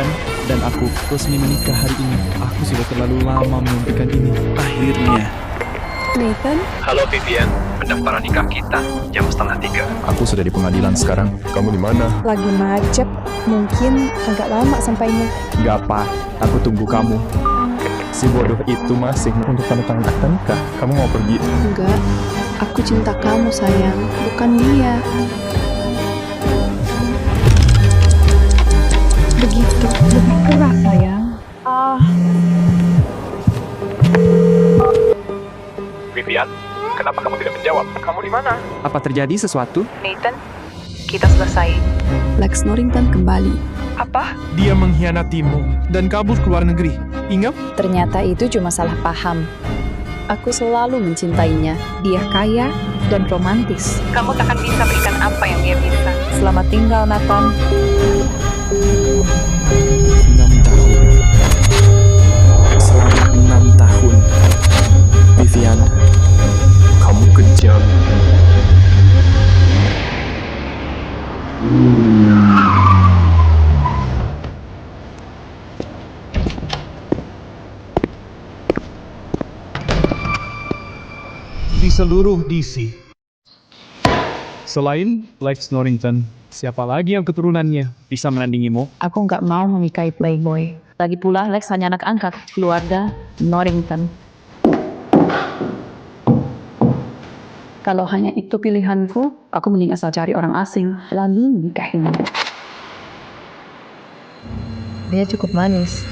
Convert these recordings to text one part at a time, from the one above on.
Vivian dan aku resmi menikah hari ini. Aku sudah terlalu lama menantikan ini. Akhirnya. Nathan? Halo Vivian, pendaftaran nikah kita jam 2:30. Aku sudah di pengadilan sekarang. Kamu di mana? Lagi macet. Mungkin agak lama sampainya. Gak apa, aku tunggu kamu. Si bodoh itu masih untuk tanda tangan akta nikah. Kamu mau pergi? Enggak. Aku cinta kamu, sayang. Bukan dia. Begitu. Lebih keras, sayang. Vivian, kenapa kamu tidak menjawab? Kamu di mana? Apa terjadi sesuatu? Nathan, kita selesai. Lex Norrington kembali. Apa? Dia mengkhianatimu dan kabur ke luar negeri. Ingat? Ternyata itu cuma salah paham. Aku selalu mencintainya. Dia kaya dan romantis. Kamu takkan bisa berikan apa yang dia bisa. Selamat tinggal, Nathan. 6 tahun. Selama 6 tahun. Vivian, Kamu kejam. Di seluruh DC. Selain Lex Norrington, siapa lagi yang keturunannya bisa menandingimu? Aku nggak mau menikahi playboy. Lagi pula Lex hanya anak angkat keluarga Norrington. Kalau hanya itu pilihanku, aku mending asal cari orang asing lalu nikahin. Dia cukup manis.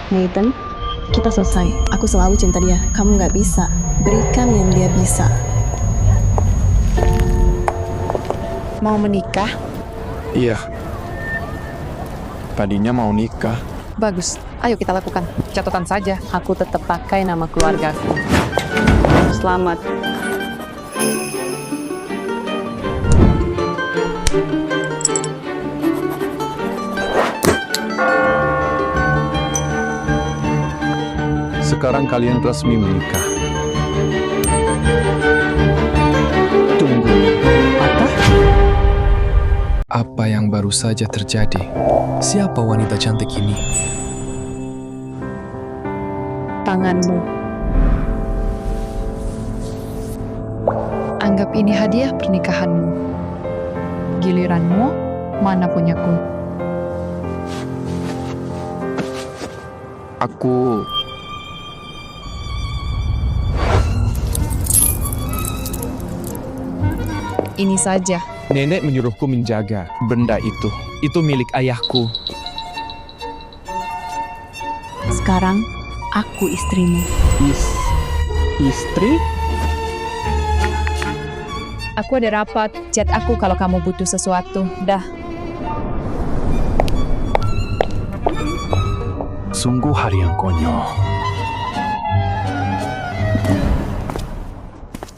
Nathan, kita selesai. Aku selalu cinta dia. Kamu nggak bisa. Berikan yang dia bisa. Mau menikah? Iya. Tadinya mau nikah. Bagus, ayo kita lakukan. Catatan saja, aku tetap pakai nama keluargaku. Selamat. Sekarang kalian resmi menikah. tunggu. Apa? Apa yang baru saja terjadi? Siapa wanita cantik ini? Tanganmu. Anggap ini hadiah pernikahanmu. Giliranmu, mana punyaku? Aku... Ini saja. Nenek menyuruhku menjaga benda itu. Itu milik ayahku. Sekarang, aku istrimu. Istri? Aku ada rapat. Chat aku kalau kamu butuh sesuatu. Dah. Sungguh hari yang konyol.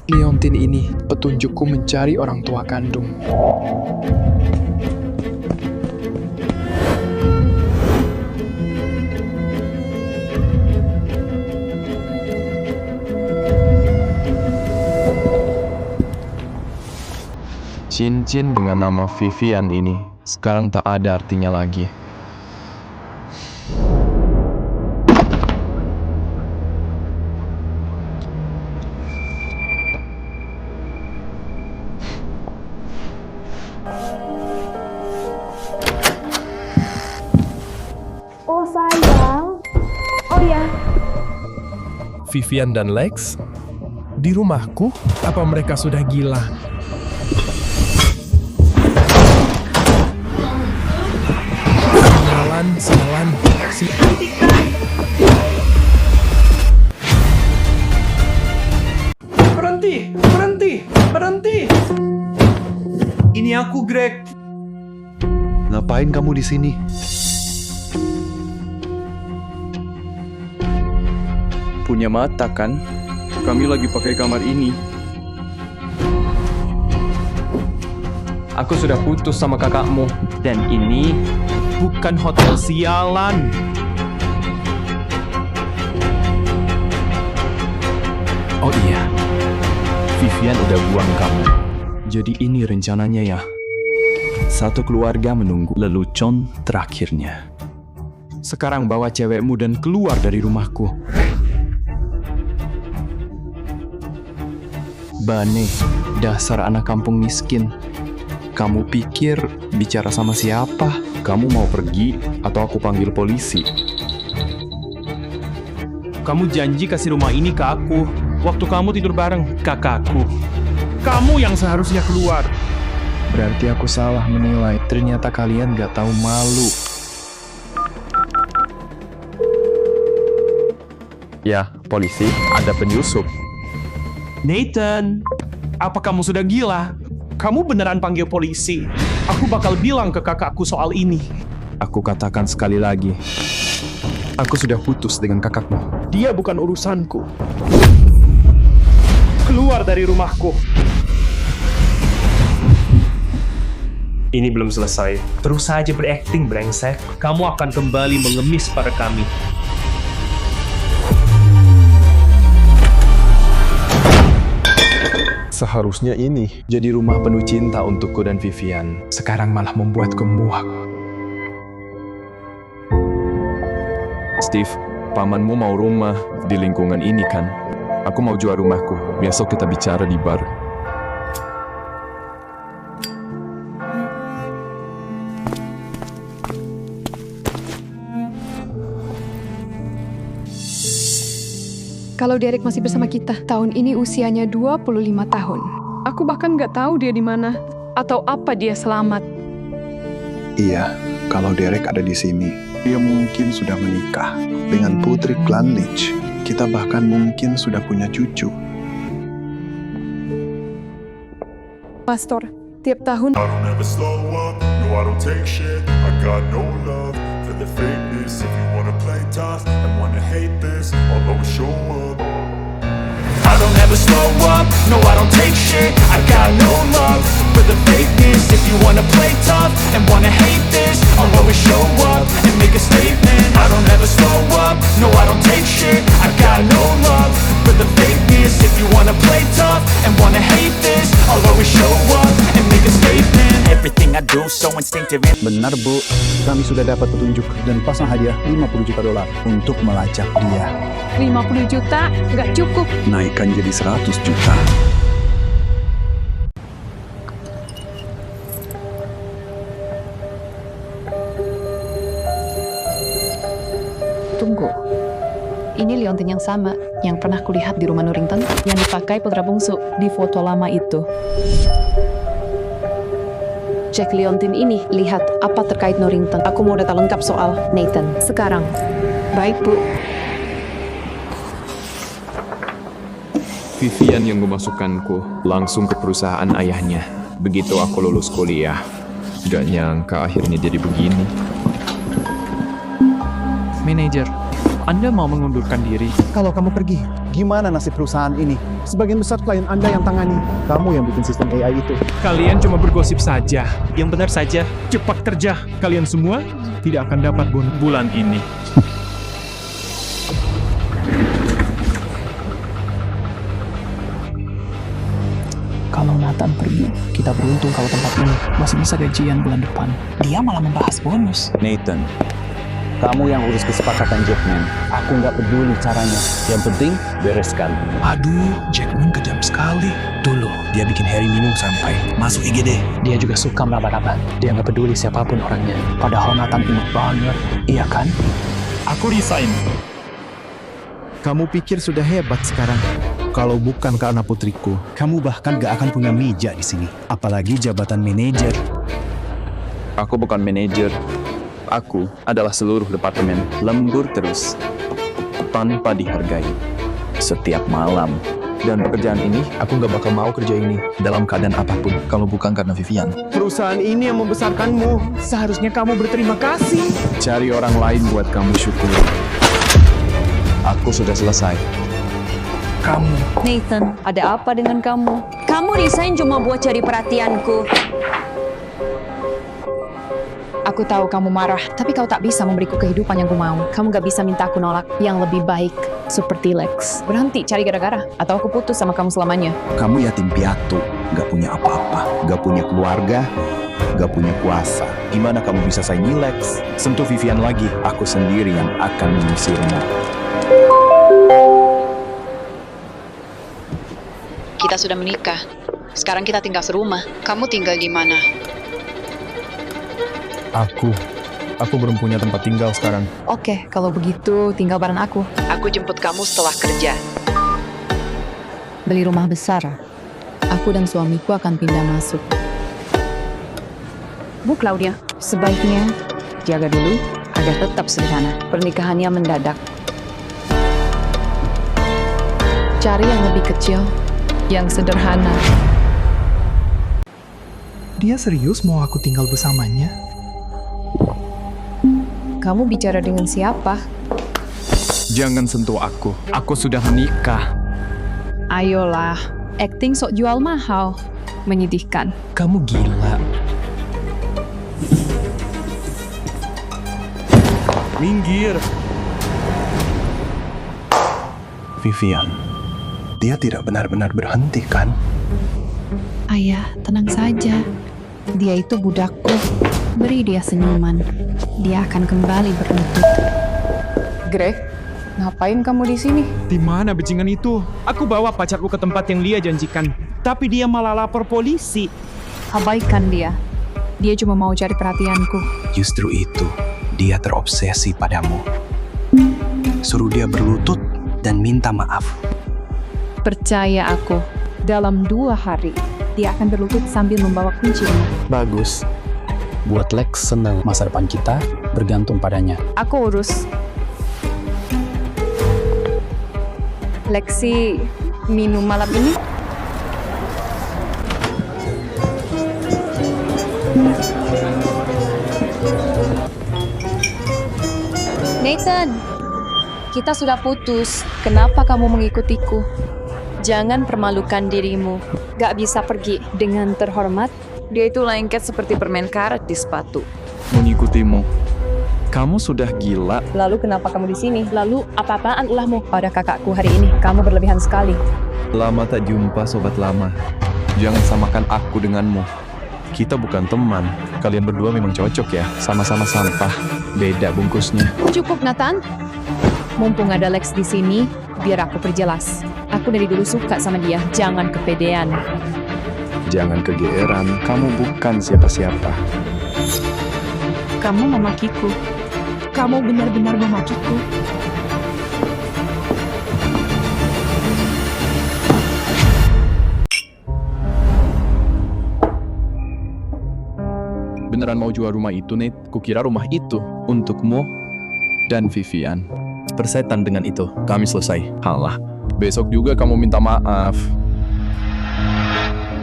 Leontin ini petunjukku mencari orang tua kandung. Cincin dengan nama Vivian ini sekarang tak ada artinya lagi. Oh sayang. Oh ya. Vivian dan Lex? Di rumahku? Apa mereka sudah gila? Sialan. Berhenti! Ini aku, Greg. Ngapain kamu di sini? Punya mata kan? Kami lagi pakai kamar ini. Aku sudah putus sama kakakmu. Dan ini Bukan hotel, sialan. Oh iya, Vivian udah buang kamu. Jadi ini rencananya ya. Satu keluarga menunggu lelucon terakhirnya. Sekarang bawa cewekmu dan keluar dari rumahku. Bane, dasar anak kampung miskin. Kamu pikir bicara sama siapa? Kamu mau pergi atau aku panggil polisi? Kamu janji kasih rumah ini ke aku waktu kamu tidur bareng kakakku. Kamu yang seharusnya keluar. Berarti aku salah menilai. Ternyata kalian gak tahu malu. Ya, polisi, ada penyusup. Nathan, apa kamu sudah gila? Kamu beneran panggil polisi. Aku bakal bilang ke kakakku soal ini. Aku katakan sekali lagi. Aku sudah putus dengan kakakmu. Dia bukan urusanku. Keluar dari rumahku. Ini belum selesai. Terus saja berakting, brengsek. Kamu akan kembali mengemis pada kami. Seharusnya ini jadi rumah penuh cinta untukku dan Vivian. Sekarang malah membuatku muak. Steve, pamanmu mau rumah di lingkungan ini kan? Aku mau jual rumahku. Besok kita bicara di bar. Kalau Derek masih bersama kita, tahun ini usianya 25 tahun. Aku bahkan nggak tahu dia di mana, atau apa dia selamat. Iya, kalau Derek ada di sini, dia mungkin sudah menikah dengan Putri Glanlich. Kita bahkan mungkin sudah punya cucu. Pastor, tiap tahun I don't ever slow up, no I don't take shit. I got no love for the fakeness. If you wanna play tough and wanna hate this, I'll always show up. I don't ever slow up, no I don't take shit. I got no love for the fakeness. If you wanna play tough and wanna hate this, I'll always show up and make a statement. I don't ever slow up, no I don't take shit. I got no love for the fakeness. If you wanna play tough and wanna hate this, I'll always show up and make a statement. Everything I do so instinctive. Benar Bu, kami sudah dapat petunjuk dan pasang hadiah $50 juta untuk melacak dia. 50 juta nggak cukup. Naikkan jadi 100 juta. Tunggu. Ini liontin yang sama yang pernah kulihat di rumah Norrington yang dipakai putra bungsu di foto lama itu. Cek liontin ini, lihat apa terkait Norrington. Aku mau data lengkap soal Nathan. Sekarang. Baik, Bu. Vivian yang memasukkanku langsung ke perusahaan ayahnya. Begitu aku lulus kuliah. Gak nyangka akhirnya jadi begini. Manajer, Anda mau mengundurkan diri? Kalau kamu pergi, gimana nasib perusahaan ini? Sebagian besar klien Anda yang tangani. Kamu yang bikin sistem AI itu. Kalian cuma bergosip saja. Yang benar saja, cepat kerja. Kalian semua tidak akan dapat bonus bulan ini. Kalau Nathan pergi, kita beruntung kalau tempat ini masih bisa gajian bulan depan. Dia malah membahas bonus. Nathan, kamu yang urus kesepakatan Jackman. Aku nggak peduli caranya. Yang penting bereskan. Aduh, Jackman kejam sekali. Dulu, dia bikin Harry minum sampai masuk IGD. Dia juga suka meraba-raba. Dia nggak peduli siapapun orangnya. Padahal Nathan imut banget. Iya kan? Aku resign. Kamu pikir sudah hebat sekarang? Kalau bukan karena putriku, kamu bahkan gak akan punya meja di sini. Apalagi jabatan manajer. Aku bukan manajer. Aku adalah seluruh departemen. Lembur terus. Tanpa dihargai. Setiap malam. Dan pekerjaan ini, aku gak bakal mau kerja ini. Dalam keadaan apapun. Kalau bukan karena Vivian. Perusahaan ini yang membesarkanmu. Seharusnya kamu berterima kasih. Cari orang lain buat kamu syukur. Aku sudah selesai. Kamu. Nathan, ada apa dengan kamu? Kamu resign cuma buat cari perhatianku. Aku tahu kamu marah, tapi kau tak bisa memberiku kehidupan yang ku mau. Kamu gak bisa minta aku nolak yang lebih baik. Seperti Lex. Berhenti cari gara-gara, atau aku putus sama kamu selamanya. Kamu yatim piatu, gak punya apa-apa, gak punya keluarga, gak punya kuasa. Gimana kamu bisa saingi Lex? Sentuh Vivian lagi, aku sendiri yang akan menyisirmu. Kita sudah menikah. Sekarang kita tinggal serumah. Kamu tinggal di mana? Aku belum punya tempat tinggal sekarang. Oke, kalau begitu tinggal bareng aku. Aku jemput kamu setelah kerja. Beli rumah besar. Aku dan suamiku akan pindah masuk. Bu Claudia, sebaiknya jaga dulu agar tetap sederhana. Pernikahannya mendadak. Cari yang lebih kecil, yang sederhana. Dia serius mau aku tinggal bersamanya? Kamu bicara dengan siapa? Jangan sentuh aku. Aku sudah menikah. Ayolah, acting sok jual mahal. Menyedihkan. Kamu gila. Minggir. Vivian, dia tidak benar-benar berhenti kan? Ayah, tenang saja. Dia itu budakku. Beri dia senyuman. Dia akan kembali berlutut. Greg, ngapain kamu di sini? Di mana bajingan itu? Aku bawa pacarku ke tempat yang Lia janjikan. Tapi dia malah lapor polisi. Abaikan dia. Dia cuma mau cari perhatianku. Justru itu, dia terobsesi padamu. Suruh dia berlutut dan minta maaf. Percaya aku, dalam 2 hari, dia akan berlutut sambil membawa kunci rumah. Bagus. Buat Lex senang, masa depan kita bergantung padanya. Aku urus. Lexi, minum malam ini? Nathan, kita sudah putus. Kenapa kamu mengikutiku? Jangan permalukan dirimu. Gak bisa pergi dengan terhormat. Dia itu lengket seperti permen karet di sepatu. Mengikutimu. Kamu sudah gila. Lalu kenapa kamu di sini? Lalu apa-apaan ulahmu pada kakakku hari ini? Kamu berlebihan sekali. Lama tak jumpa, sobat lama. Jangan samakan aku denganmu. Kita bukan teman. Kalian berdua memang cocok ya. Sama-sama sampah. Beda bungkusnya. Cukup, Nathan. Mumpung ada Lex di sini, biar aku perjelas. Aku dari dulu suka sama dia. Jangan kepedean. Jangan kegeeran. Kamu bukan siapa-siapa. Kamu memakiku. Kamu benar-benar memakiku. Beneran mau jual rumah itu, Nate? Kukira rumah itu untukmu dan Vivian. Persetan dengan itu. Kami selesai. Halah. Besok juga kamu minta maaf.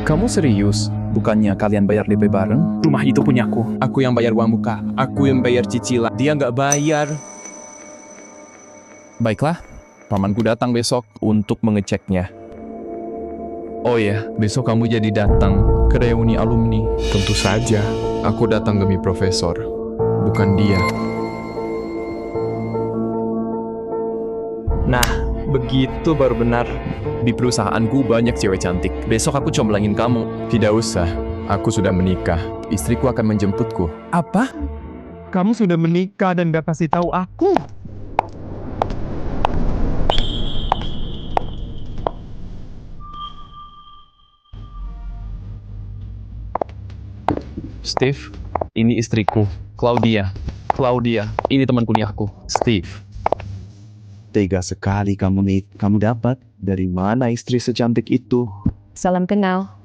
Kamu serius? Bukannya kalian bayar DP bareng? Rumah itu punyaku. Aku yang bayar uang muka. Aku yang bayar cicilan. Dia nggak bayar. Baiklah, pamanku datang besok untuk mengeceknya. Oh ya, besok kamu jadi datang ke reuni alumni. Tentu saja. Aku datang demi profesor, bukan dia. Nah, begitu baru benar. Di perusahaanku banyak cewek cantik. Besok aku comblangin kamu. Tidak usah, aku sudah menikah. Istriku akan menjemputku. Apa? Kamu sudah menikah dan gak kasih tahu aku? Steve, ini istriku, Claudia. Claudia, ini teman kuliahku, Steve. Tega sekali kamu, Nate. Kamu dapat dari mana istri secantik itu? Salam kenal.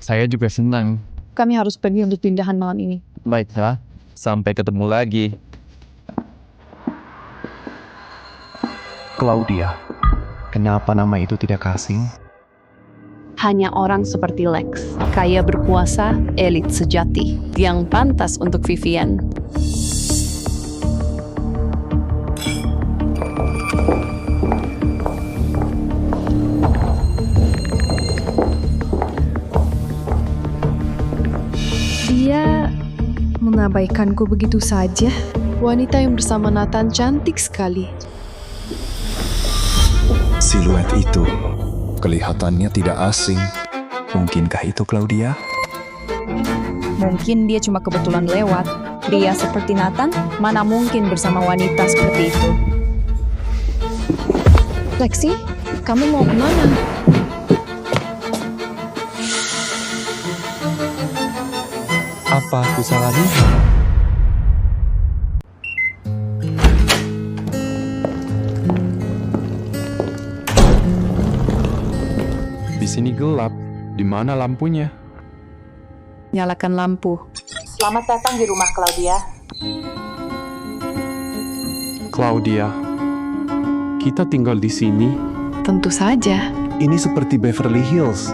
Saya juga senang. Kami harus pergi untuk pindahan malam ini. Baiklah, sampai ketemu lagi. Claudia. Kenapa nama itu tidak asing? Hanya orang seperti Lex, kaya berkuasa, elit sejati, yang pantas untuk Vivian. Dia mengabaikanku begitu saja. Wanita yang bersama Nathan cantik sekali. Siluet itu kelihatannya tidak asing. Mungkinkah itu Claudia? Mungkin dia cuma kebetulan lewat. Pria seperti Nathan, mana mungkin bersama wanita seperti itu. Lexi, kamu mau kemana? Apa aku salah lihat? Di sini gelap. Di mana lampunya? Nyalakan lampu. Selamat datang di rumah Claudia. Claudia, kita tinggal di sini. Tentu saja. Ini seperti Beverly Hills.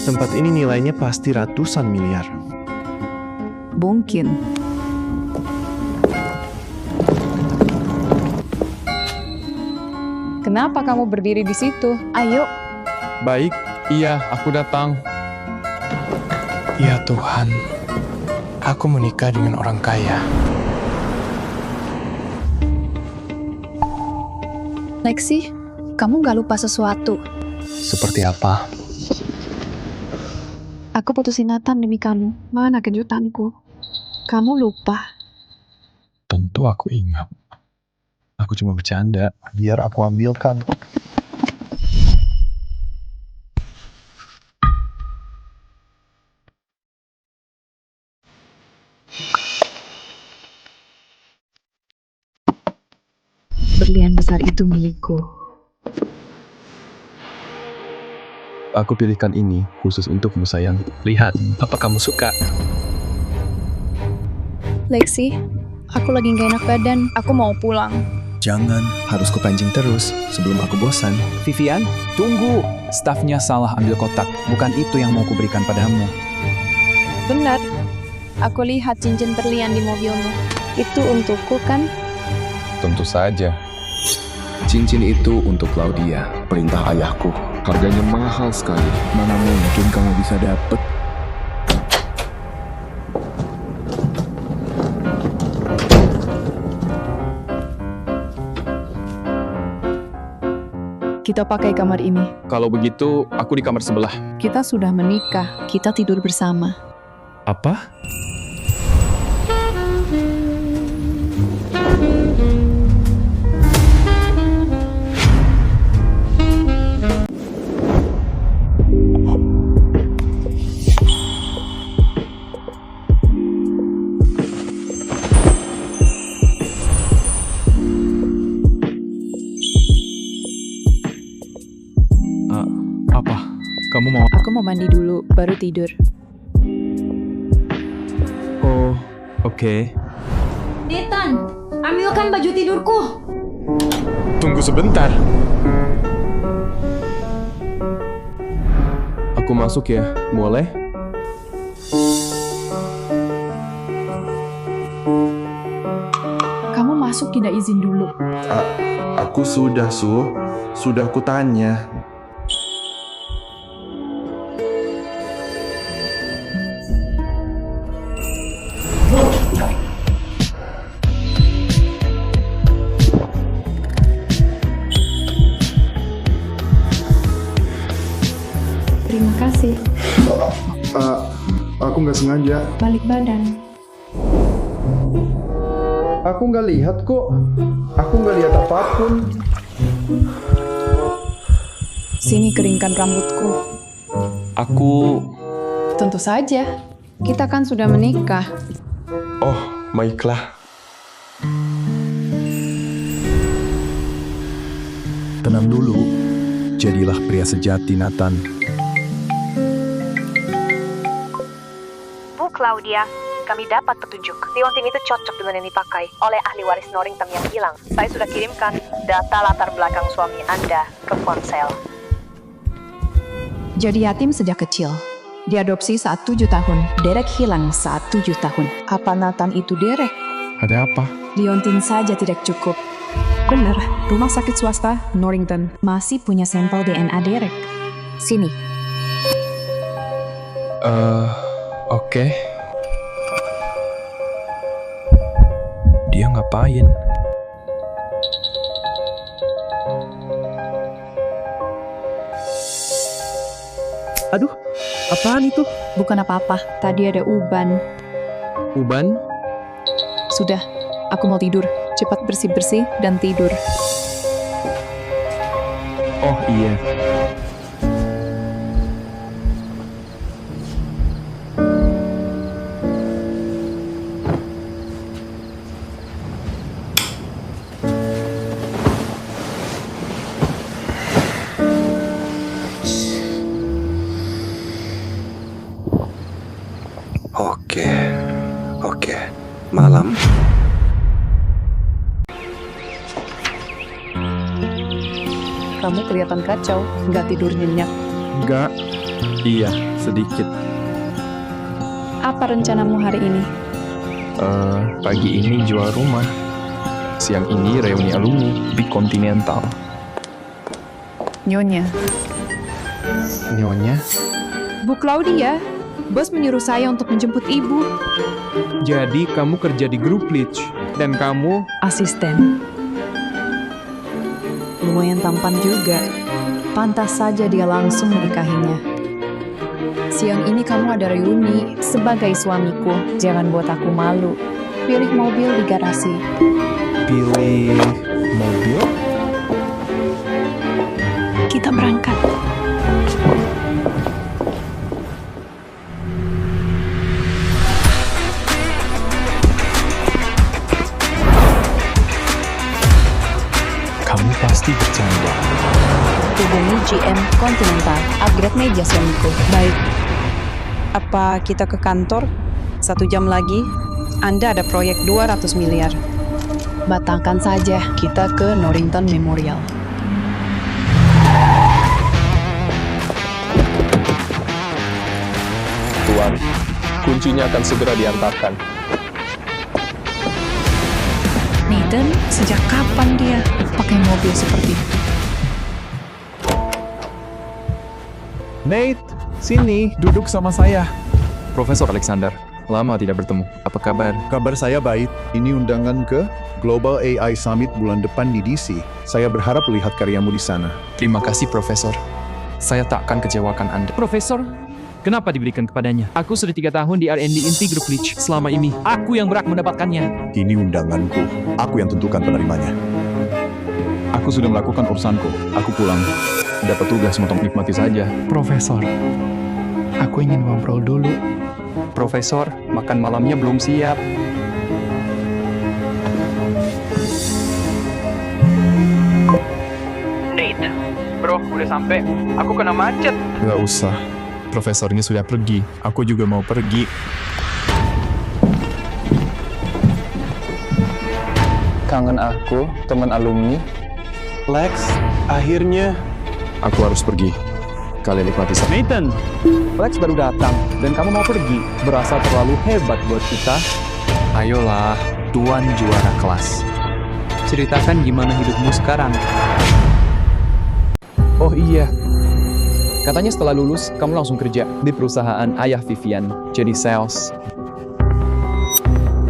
Tempat ini nilainya pasti ratusan miliar. Mungkin. Kenapa kamu berdiri di situ? Ayo. Baik, iya, aku datang. Ya Tuhan, aku menikah dengan orang kaya. Lexi, kamu gak lupa sesuatu. Seperti apa? Aku putusin Nathan demi kamu. Mana kejutanku? Kamu lupa. Tentu aku ingat. Aku cuma bercanda. Biar aku ambilkan. Berlian besar itu milikku. Aku pilihkan ini khusus untukmu, sayang. Lihat, apa kamu suka? Lexi, aku lagi gak enak badan. Aku mau pulang. Jangan, harus kupancing terus sebelum aku bosan. Vivian, tunggu. Stafnya salah ambil kotak. Bukan itu yang mau kuberikan padamu. Benar. Aku lihat cincin berlian di mobilmu. Itu untukku kan? Tentu saja. Cincin itu untuk Claudia, perintah ayahku. Harganya mahal sekali. Mana mungkin kamu bisa dapat? Kita pakai kamar ini. Kalau begitu, aku di kamar sebelah. Kita sudah menikah. Kita tidur bersama. Apa? Apa? Kamu mau? Aku mau mandi dulu, baru tidur. Oh, oke. Nathan, ambilkan baju tidurku. Tunggu sebentar. Aku masuk ya, boleh? Kamu masuk tidak izin dulu. Aku sudah, Sudah kutanya. Terima kasih. Aku nggak sengaja. Balik badan. Aku nggak lihat kok. Aku nggak lihat apapun. Sini keringkan rambutku. Aku... Tentu saja. Kita kan sudah menikah. Oh, baiklah. Tenang dulu. Jadilah pria sejati, Nathan. Bu Claudia, kami dapat petunjuk. Liontin itu cocok dengan yang dipakai oleh ahli waris Norrington yang hilang. Saya sudah kirimkan data latar belakang suami Anda ke ponsel. Jadi yatim sejak kecil. Diadopsi saat 7 tahun. Derek hilang saat 7 tahun. Apa Nathan itu Derek? Ada apa? Liontin saja tidak cukup. Benar, rumah sakit swasta Norrington masih punya sampel DNA Derek. Sini. Oke. Dia ngapain? Aduh, apaan itu? Bukan apa-apa, tadi ada uban. Uban? Sudah, aku mau tidur. Cepat bersih-bersih dan tidur. Oh iya. Oke. Malam. Kamu kelihatan kacau, nggak tidur nyenyak. Enggak. Iya, sedikit. Apa rencanamu hari ini? Pagi ini jual rumah. Siang ini reuni alumni di Continental. Nyonya. Nyonya? Bu Claudia, bos menyuruh saya untuk menjemput ibu. Jadi kamu kerja di grup Leach dan kamu Asisten. Lumayan tampan juga. Pantas saja dia langsung menikahinya. Siang ini kamu ada reuni sebagai suamiku. Jangan buat aku malu. Pilih mobil di garasi. Pilih mobil? Kita berangkat. Kamu pasti bercanda. Hubungi GM Continental, upgrade meja suamiku. Baik. Apa kita ke kantor? 1 jam lagi, Anda ada proyek 200 miliar. Batalkan saja, kita ke Norrington Memorial. Tuan, kuncinya akan segera diantarkan. Nathan, sejak kapan dia pakai mobil seperti itu? Nate, sini, duduk sama saya. Profesor Alexander, lama tidak bertemu. Apa kabar? Kabar saya baik. Ini undangan ke Global AI Summit bulan depan di DC. Saya berharap melihat karyamu di sana. Terima kasih, Profesor. Saya tak akan kecewakan Anda. Profesor, kenapa diberikan kepadanya? Aku sudah 3 tahun di R&D inti grup Leach. Selama ini, aku yang berhak mendapatkannya. Ini undanganku. Aku yang tentukan penerimanya. Aku sudah melakukan urusanku. Aku pulang. Dapat tugas untuk nikmati saja. Profesor, aku ingin ngobrol dulu. Profesor, makan malamnya belum siap. Nate, bro, udah sampai. Aku kena macet. Gak usah. Profesornya sudah pergi. Aku juga mau pergi. Kangen aku, teman alumni. Lex, akhirnya. Aku harus pergi. Kalian nikmati saya. Nathan, Lex baru datang dan kamu mau pergi. Berasa terlalu hebat buat kita. Ayolah, Tuan juara kelas. Ceritakan gimana hidupmu sekarang. Oh iya. Katanya setelah lulus, kamu langsung kerja di perusahaan ayah Vivian. Jadi sales.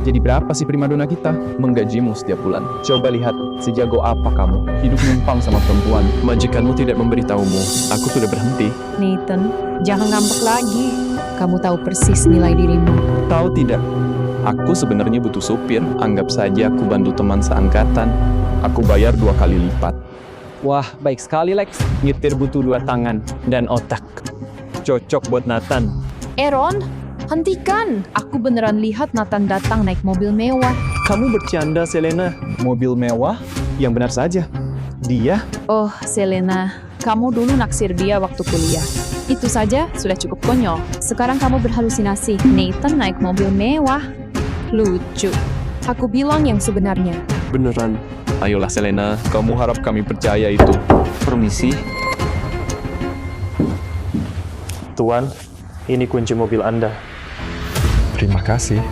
Jadi berapa sih primadona kita? Menggajimu setiap bulan. Coba lihat, sejago apa kamu. Hidup numpang sama perempuan. Majikanmu tidak memberitahumu. Aku sudah berhenti. Nathan, jangan ngambek lagi. Kamu tahu persis nilai dirimu. Tahu tidak? Aku sebenarnya butuh supir. Anggap saja aku bantu teman seangkatan. Aku bayar 2 kali lipat. Wah, baik sekali Lex. Nyetir butuh 2 tangan dan otak. Cocok buat Nathan. Aaron, hentikan. Aku beneran lihat Nathan datang naik mobil mewah. Kamu bercanda, Selena. Mobil mewah? Yang benar saja. Dia? Oh, Selena, kamu dulu naksir dia waktu kuliah. Itu saja sudah cukup konyol. Sekarang kamu berhalusinasi. Nathan naik mobil mewah. Lucu. Aku bilang yang sebenarnya. Beneran. Ayolah Selena, kamu harap kami percaya itu. Permisi. Tuan, ini kunci mobil Anda. Terima kasih.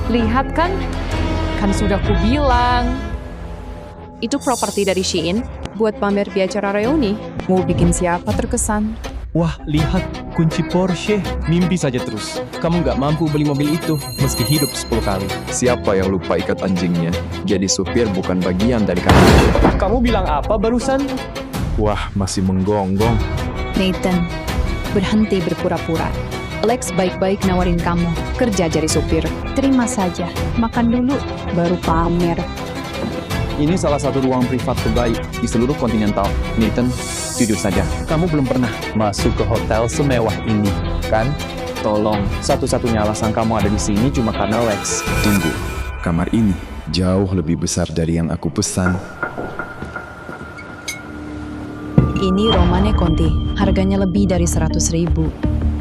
Lihat kan? Kan sudah kubilang. Itu properti dari Shein buat pamer di acara reuni. Mau bikin siapa terkesan? Wah, lihat kunci Porsche. Mimpi saja terus. Kamu nggak mampu beli mobil itu meski hidup 10 kali. Siapa yang lupa ikat anjingnya? Jadi supir bukan bagian dari kamu. Kamu bilang apa barusan? Wah, masih menggonggong. Nathan, berhenti berpura-pura. Lex baik-baik nawarin kamu kerja jadi supir. Terima saja, makan dulu, baru pamer. Ini salah satu ruang privat terbaik di seluruh kontinental. Nathan, jujur saja, kamu belum pernah masuk ke hotel semewah ini, kan? Tolong, satu-satunya alasan kamu ada di sini cuma karena Lex. Tunggu, kamar ini jauh lebih besar dari yang aku pesan. Ini Romane Conti, harganya lebih dari 100.000.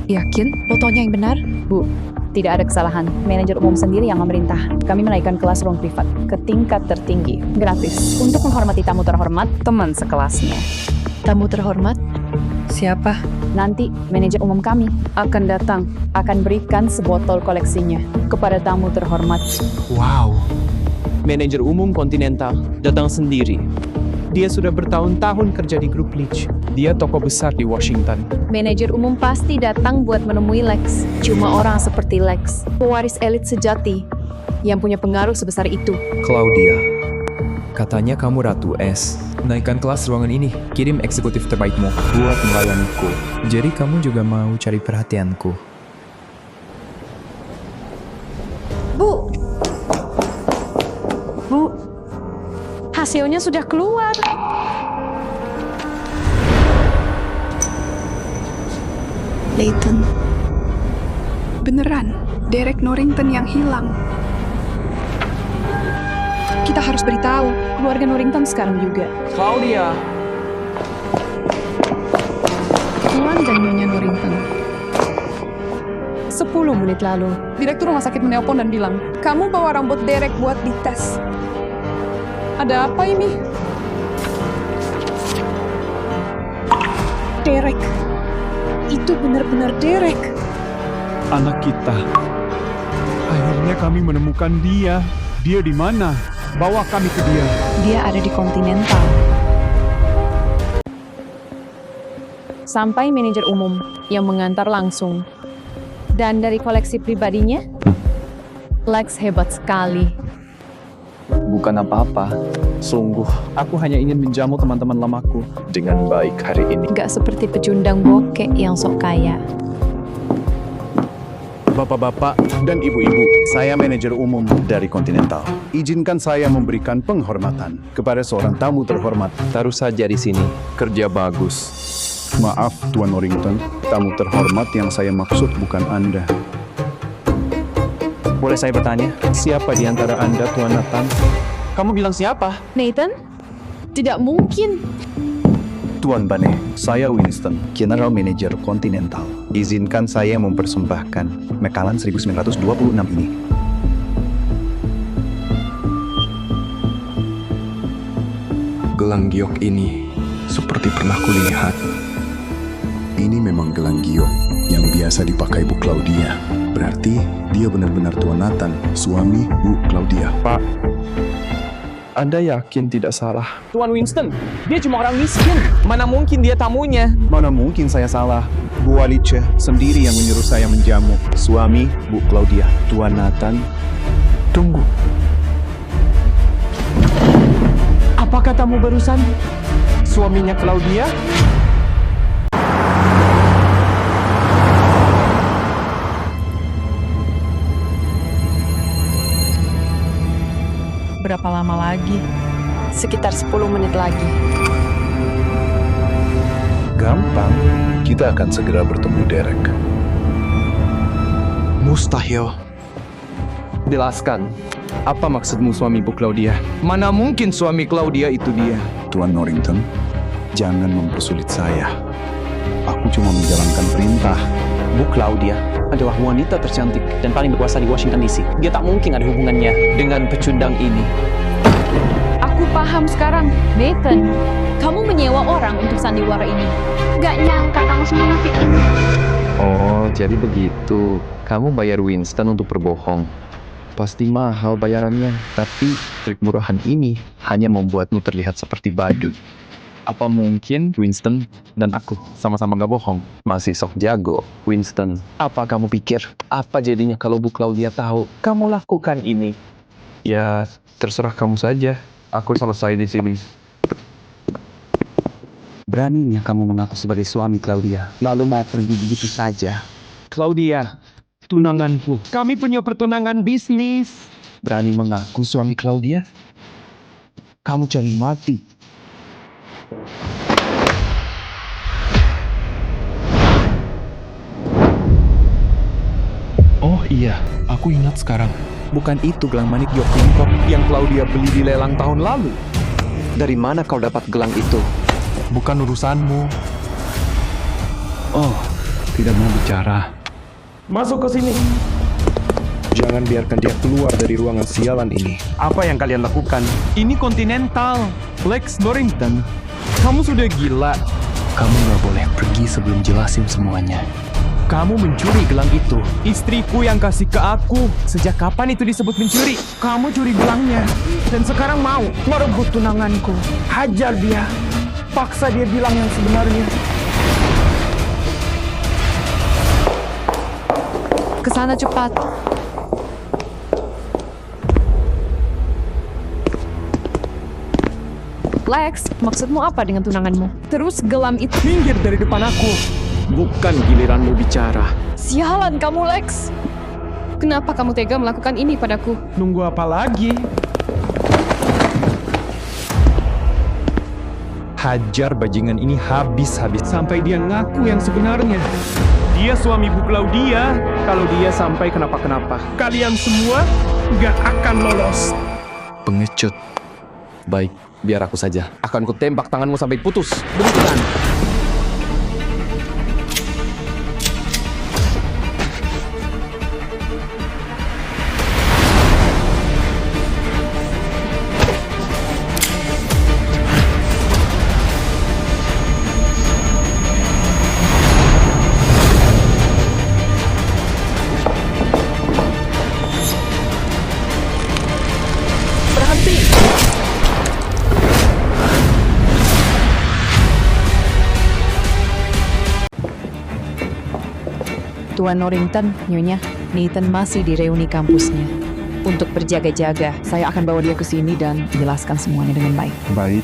Yakin? Fotonya yang benar? Bu, tidak ada kesalahan. Manajer umum sendiri yang memerintah. Kami menaikkan kelas ruang privat ke tingkat tertinggi, gratis, untuk menghormati tamu terhormat, teman sekelasnya. Tamu terhormat? Siapa? Nanti, manajer umum kami akan datang, akan berikan sebotol koleksinya kepada tamu terhormat. Wow. Manajer umum Continental datang sendiri. Dia sudah bertahun-tahun kerja di grup Leach. Dia toko besar di Washington. Manajer umum pasti datang buat menemui Lex. Cuma orang seperti Lex, pewaris elit sejati, yang punya pengaruh sebesar itu. Claudia, katanya kamu Ratu S. Naikkan kelas ruangan ini, kirim eksekutif terbaikmu buat melayaniku. Jadi kamu juga mau cari perhatianku. Bu! Bu! Hasilnya sudah keluar. Nathan, beneran, Derek Norrington yang hilang. Kita harus beritahu keluarga Norrington sekarang juga. Claudia. Tuan dan Nyonya Norrington. 10 menit lalu, Direktur rumah sakit menelpon dan bilang, kamu bawa rambut Derek buat dites. Ada apa ini? Derek. Itu benar-benar Derek. Anak kita. Akhirnya kami menemukan dia. Dia di mana? Bawa kami ke dia. Dia ada di Continental. Sampai manajer umum yang mengantar langsung. Dan dari koleksi pribadinya, Lex hebat sekali. Bukan apa-apa. Sungguh, aku hanya ingin menjamu teman-teman lamaku dengan baik hari ini. Gak seperti pecundang bokek yang sok kaya. Bapak-bapak dan ibu-ibu, saya manajer umum dari Continental. Izinkan saya memberikan penghormatan kepada seorang tamu terhormat. Taruh saja di sini. Kerja bagus. Maaf, Tuan Norrington. Tamu terhormat yang saya maksud bukan Anda. Boleh saya bertanya, siapa di antara Anda, Tuan Nathan? Kamu bilang siapa? Nathan? Tidak mungkin. Tuan Bane, saya Winston, General Manager Continental. Izinkan saya mempersembahkan Macallan 1926 ini. Gelang giok ini seperti pernah kulihat. Ini memang gelang giok yang biasa dipakai Bu Claudia. Berarti dia benar-benar Tuan Nathan, suami Bu Claudia. Pak, Anda yakin tidak salah? Tuan Winston, dia cuma orang miskin. Mana mungkin dia tamunya? Mana mungkin saya salah? Bu Alice sendiri yang menyuruh saya menjamu. Suami Bu Claudia. Tuan Nathan. Tunggu. Apa katamu barusan? Suaminya Claudia? Berapa lama lagi? Sekitar 10 menit lagi. Gampang. Kita akan segera bertemu Derek. Mustahil. Jelaskan, apa maksudmu suami Bu Claudia? Mana mungkin suami Claudia itu dia? Tuan Norrington, jangan mempersulit saya. Aku cuma menjalankan perintah. Bu Claudia adalah wanita tercantik dan paling berkuasa di Washington DC. Dia tak mungkin ada hubungannya dengan pecundang ini. Aku paham sekarang. Nathan, kamu menyewa orang untuk sandiwara ini. Gak nyangka kamu semunafik ini. Oh, jadi begitu. Kamu bayar Winston untuk berbohong. Pasti mahal bayarannya. Tapi trik murahan ini hanya membuatmu terlihat seperti badut. Apa mungkin Winston dan aku sama-sama gak bohong? Masih sok jago, Winston. Apa kamu pikir? Apa jadinya kalau Bu Claudia tahu kamu lakukan ini? Ya, terserah kamu saja. Aku selesai di sini. Beraninya kamu mengaku sebagai suami Claudia, lalu mau pergi begitu saja. Claudia, tunanganku. Kami punya pertunangan bisnis. Berani mengaku suami Claudia? Kamu cari mati. Oh iya, aku ingat sekarang. Bukan itu gelang manik Yok Bangkok yang Claudia beli di lelang tahun lalu? Dari mana kau dapat gelang itu? Bukan urusanmu. Oh, tidak mau bicara. Masuk ke sini. Jangan biarkan dia keluar dari ruangan sialan ini. Apa yang kalian lakukan? Ini Continental. Lex Norrington. Kamu sudah gila. Kamu gak boleh pergi sebelum jelasin semuanya. Kamu mencuri gelang itu. Istriku yang kasih ke aku. Sejak kapan itu disebut mencuri? Kamu curi gelangnya. Dan sekarang mau merebut tunanganku. Hajar dia. Paksa dia bilang yang sebenarnya. Kesana cepat. Lex, maksudmu apa dengan tunanganmu? Terus gelam itu... Minggir dari depan aku. Bukan giliranmu bicara. Sialan kamu, Lex. Kenapa kamu tega melakukan ini padaku? Nunggu apa lagi? Hajar bajingan ini habis-habis. Sampai dia ngaku yang sebenarnya. Dia suami Bu Claudia. Kalau dia sampai kenapa-kenapa, kalian semua gak akan lolos. Pengecut. Baik, biar aku saja. Akan kutembak tanganmu sampai putus. Bentukan. Tuan Norrington, Nyonya, Nathan masih di reuni kampusnya. Untuk berjaga-jaga, saya akan bawa dia ke sini dan jelaskan semuanya dengan baik. Baik.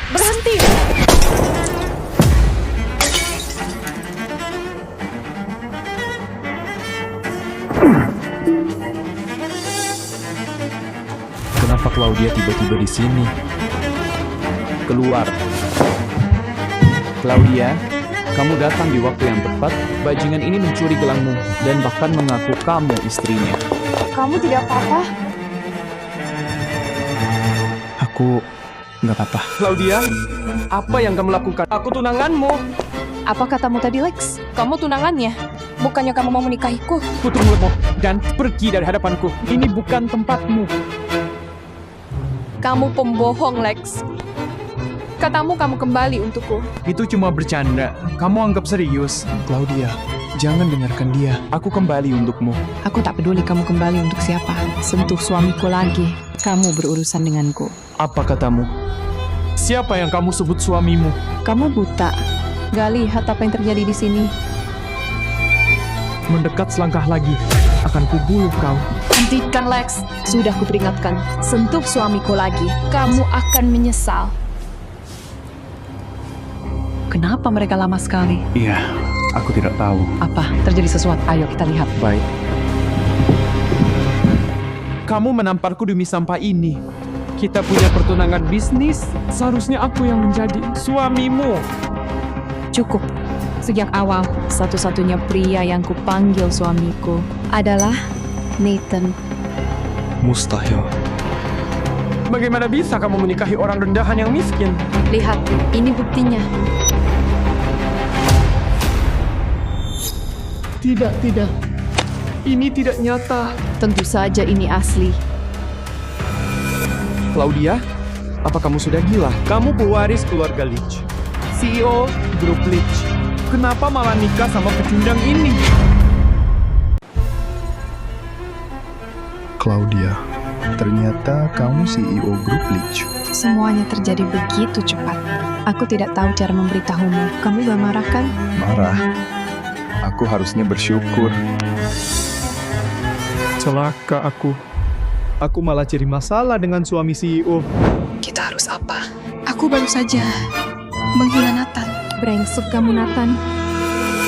Berhenti! Kenapa Claudia tiba-tiba di sini? Keluar. Claudia, kamu datang di waktu yang tepat. Bajingan ini mencuri gelangmu dan bahkan mengaku kamu istrinya. Kamu tidak apa-apa? Aku nggak apa-apa. Claudia, apa yang kamu lakukan? Aku tunanganmu. Apa katamu tadi, Lex? Kamu tunangannya? Bukannya kamu mau menikahiku? Tutup mulutmu dan pergi dari hadapanku. Ini bukan tempatmu. Kamu pembohong, Lex. Katamu kamu kembali untukku. Itu cuma bercanda. Kamu anggap serius. Claudia, jangan dengarkan dia. Aku kembali untukmu. Aku tak peduli kamu kembali untuk siapa. Sentuh suamiku lagi. Kamu berurusan denganku. Apa katamu? Siapa yang kamu sebut suamimu? Kamu buta. Gak lihat apa yang terjadi di sini. Mendekat selangkah lagi, akan kubunuh kau. Hentikan, Lex. Sudah kuperingatkan. Sentuh suamiku lagi. Kamu akan menyesal. Kenapa mereka lama sekali? Iya, aku tidak tahu. Apa? Terjadi sesuatu? Ayo kita lihat. Baik. Kamu menamparku demi sampah ini. Kita punya pertunangan bisnis. Seharusnya aku yang menjadi suamimu. Cukup. Sejak awal, satu-satunya pria yang kupanggil suamiku adalah Nathan. Mustahil. Bagaimana bisa kamu menikahi orang rendahan yang miskin? Lihat, ini buktinya. Tidak. Ini tidak nyata. Tentu saja ini asli. Claudia, apa kamu sudah gila? Kamu pewaris keluarga Leach, CEO grup Leach. Kenapa malah nikah sama pecundang ini? Claudia, ternyata kamu CEO grup Leach. Semuanya terjadi begitu cepat. Aku tidak tahu cara memberitahumu. Kamu gak marah kan? Marah. Aku harusnya bersyukur. Celaka aku. Aku malah cari masalah dengan suami CEO. Kita harus apa? Aku baru saja menghina Nathan. Brengsek kamu, Nathan.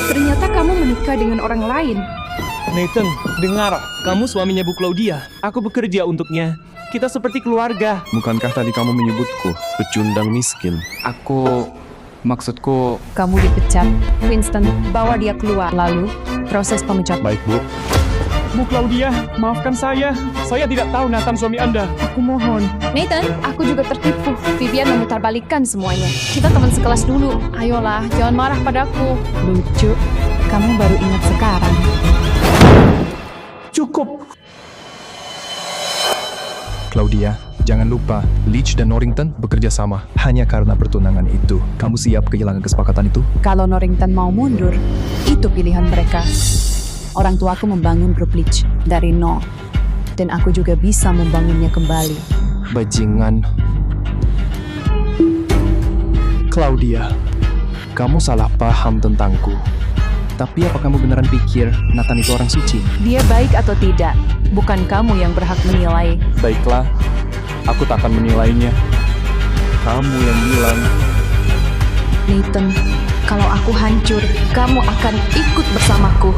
Ternyata kamu menikah dengan orang lain. Nathan, dengar. Kamu suaminya Bu Claudia. Aku bekerja untuknya. Kita seperti keluarga. Bukankah tadi kamu menyebutku pecundang miskin? Maksudku... Kamu dipecat. Winston, bawa dia keluar. Lalu, proses pemecat. Baik, Bu. Bu Claudia, maafkan saya. Saya tidak tahu Nathan suami Anda. Aku mohon. Nathan, aku juga tertipu. Vivian memutarbalikkan semuanya. Kita teman sekelas dulu. Ayolah, jangan marah padaku. Lucu. Kamu baru ingat sekarang. Cukup. Claudia, jangan lupa, Leach dan Norrington bekerja sama. Hanya karena pertunangan itu, kamu siap kehilangan kesepakatan itu? Kalau Norrington mau mundur, itu pilihan mereka. Orang tuaku membangun grup Leach dari nol. Dan aku juga bisa membangunnya kembali. Bajingan. Claudia, kamu salah paham tentangku. Tapi apa kamu beneran pikir Nathan itu orang suci? Dia baik atau tidak, bukan kamu yang berhak menilai. Baiklah, aku tak akan menilainya. Kamu yang bilang. Nathan, kalau aku hancur, kamu akan ikut bersamaku.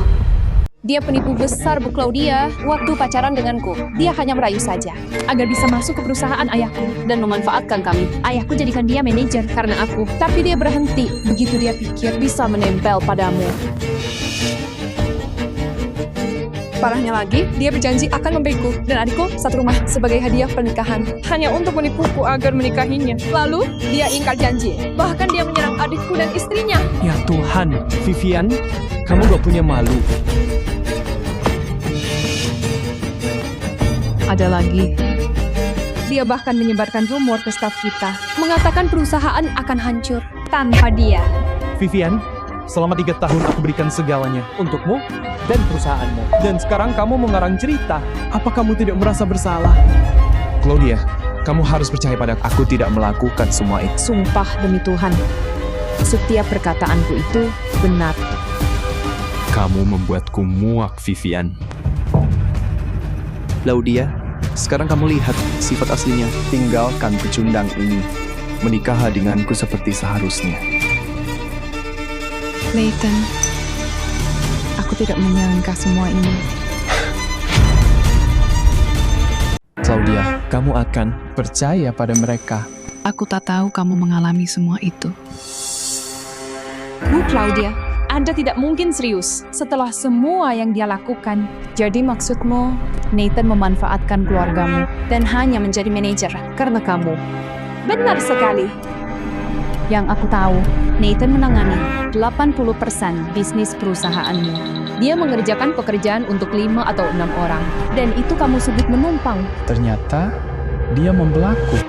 Dia penipu besar, Bu Claudia. Waktu pacaran denganku, dia hanya merayu saja agar bisa masuk ke perusahaan ayahku dan memanfaatkan kami. Ayahku jadikan dia manajer karena aku, tapi dia berhenti begitu dia pikir bisa menempel padamu. Parahnya lagi, dia berjanji akan memberiku dan adikku satu rumah sebagai hadiah pernikahan. Hanya untuk menipuku agar menikahinya. Lalu, dia ingkar janji. Bahkan dia menyerang adikku dan istrinya. Ya Tuhan, Vivian, kamu gak punya malu. Ada lagi. Dia bahkan menyebarkan rumor ke staf kita, mengatakan perusahaan akan hancur tanpa dia. Vivian, selama 3 tahun aku berikan segalanya untukmu dan perusahaanmu. Dan sekarang kamu mengarang cerita. Apa kamu tidak merasa bersalah? Claudia, kamu harus percaya pada aku tidak melakukan semua itu. Sumpah demi Tuhan, setiap perkataanku itu benar. Kamu membuatku muak, Vivian. Claudia, sekarang kamu lihat sifat aslinya. Tinggalkan pecundang ini. Menikah denganku seperti seharusnya. Nathan, aku tidak menyangka semua ini. Claudia, kamu akan percaya pada mereka. Aku tak tahu kamu mengalami semua itu. Bu Claudia, Anda tidak mungkin serius setelah semua yang dia lakukan. Jadi maksudmu, Nathan memanfaatkan keluargamu dan hanya menjadi manajer karena kamu? Benar sekali. Yang aku tahu, Nathan menangani 80% bisnis perusahaanmu. Dia mengerjakan pekerjaan untuk 5 atau 6 orang. Dan itu kamu sebut menumpang. Ternyata, dia membelaku.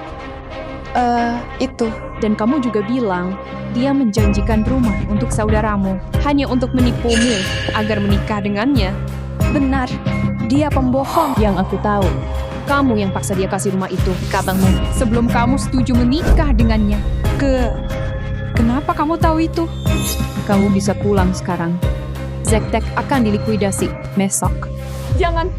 Itu. Dan kamu juga bilang, dia menjanjikan rumah untuk saudaramu, hanya untuk menipumu agar menikah dengannya. Benar, dia pembohong. Yang aku tahu, kamu yang paksa dia kasih rumah itu ke abangmu sebelum kamu setuju menikah dengannya. Kenapa kamu tahu itu? Kamu bisa pulang sekarang. Zektek akan dilikuidasi besok. Jangan,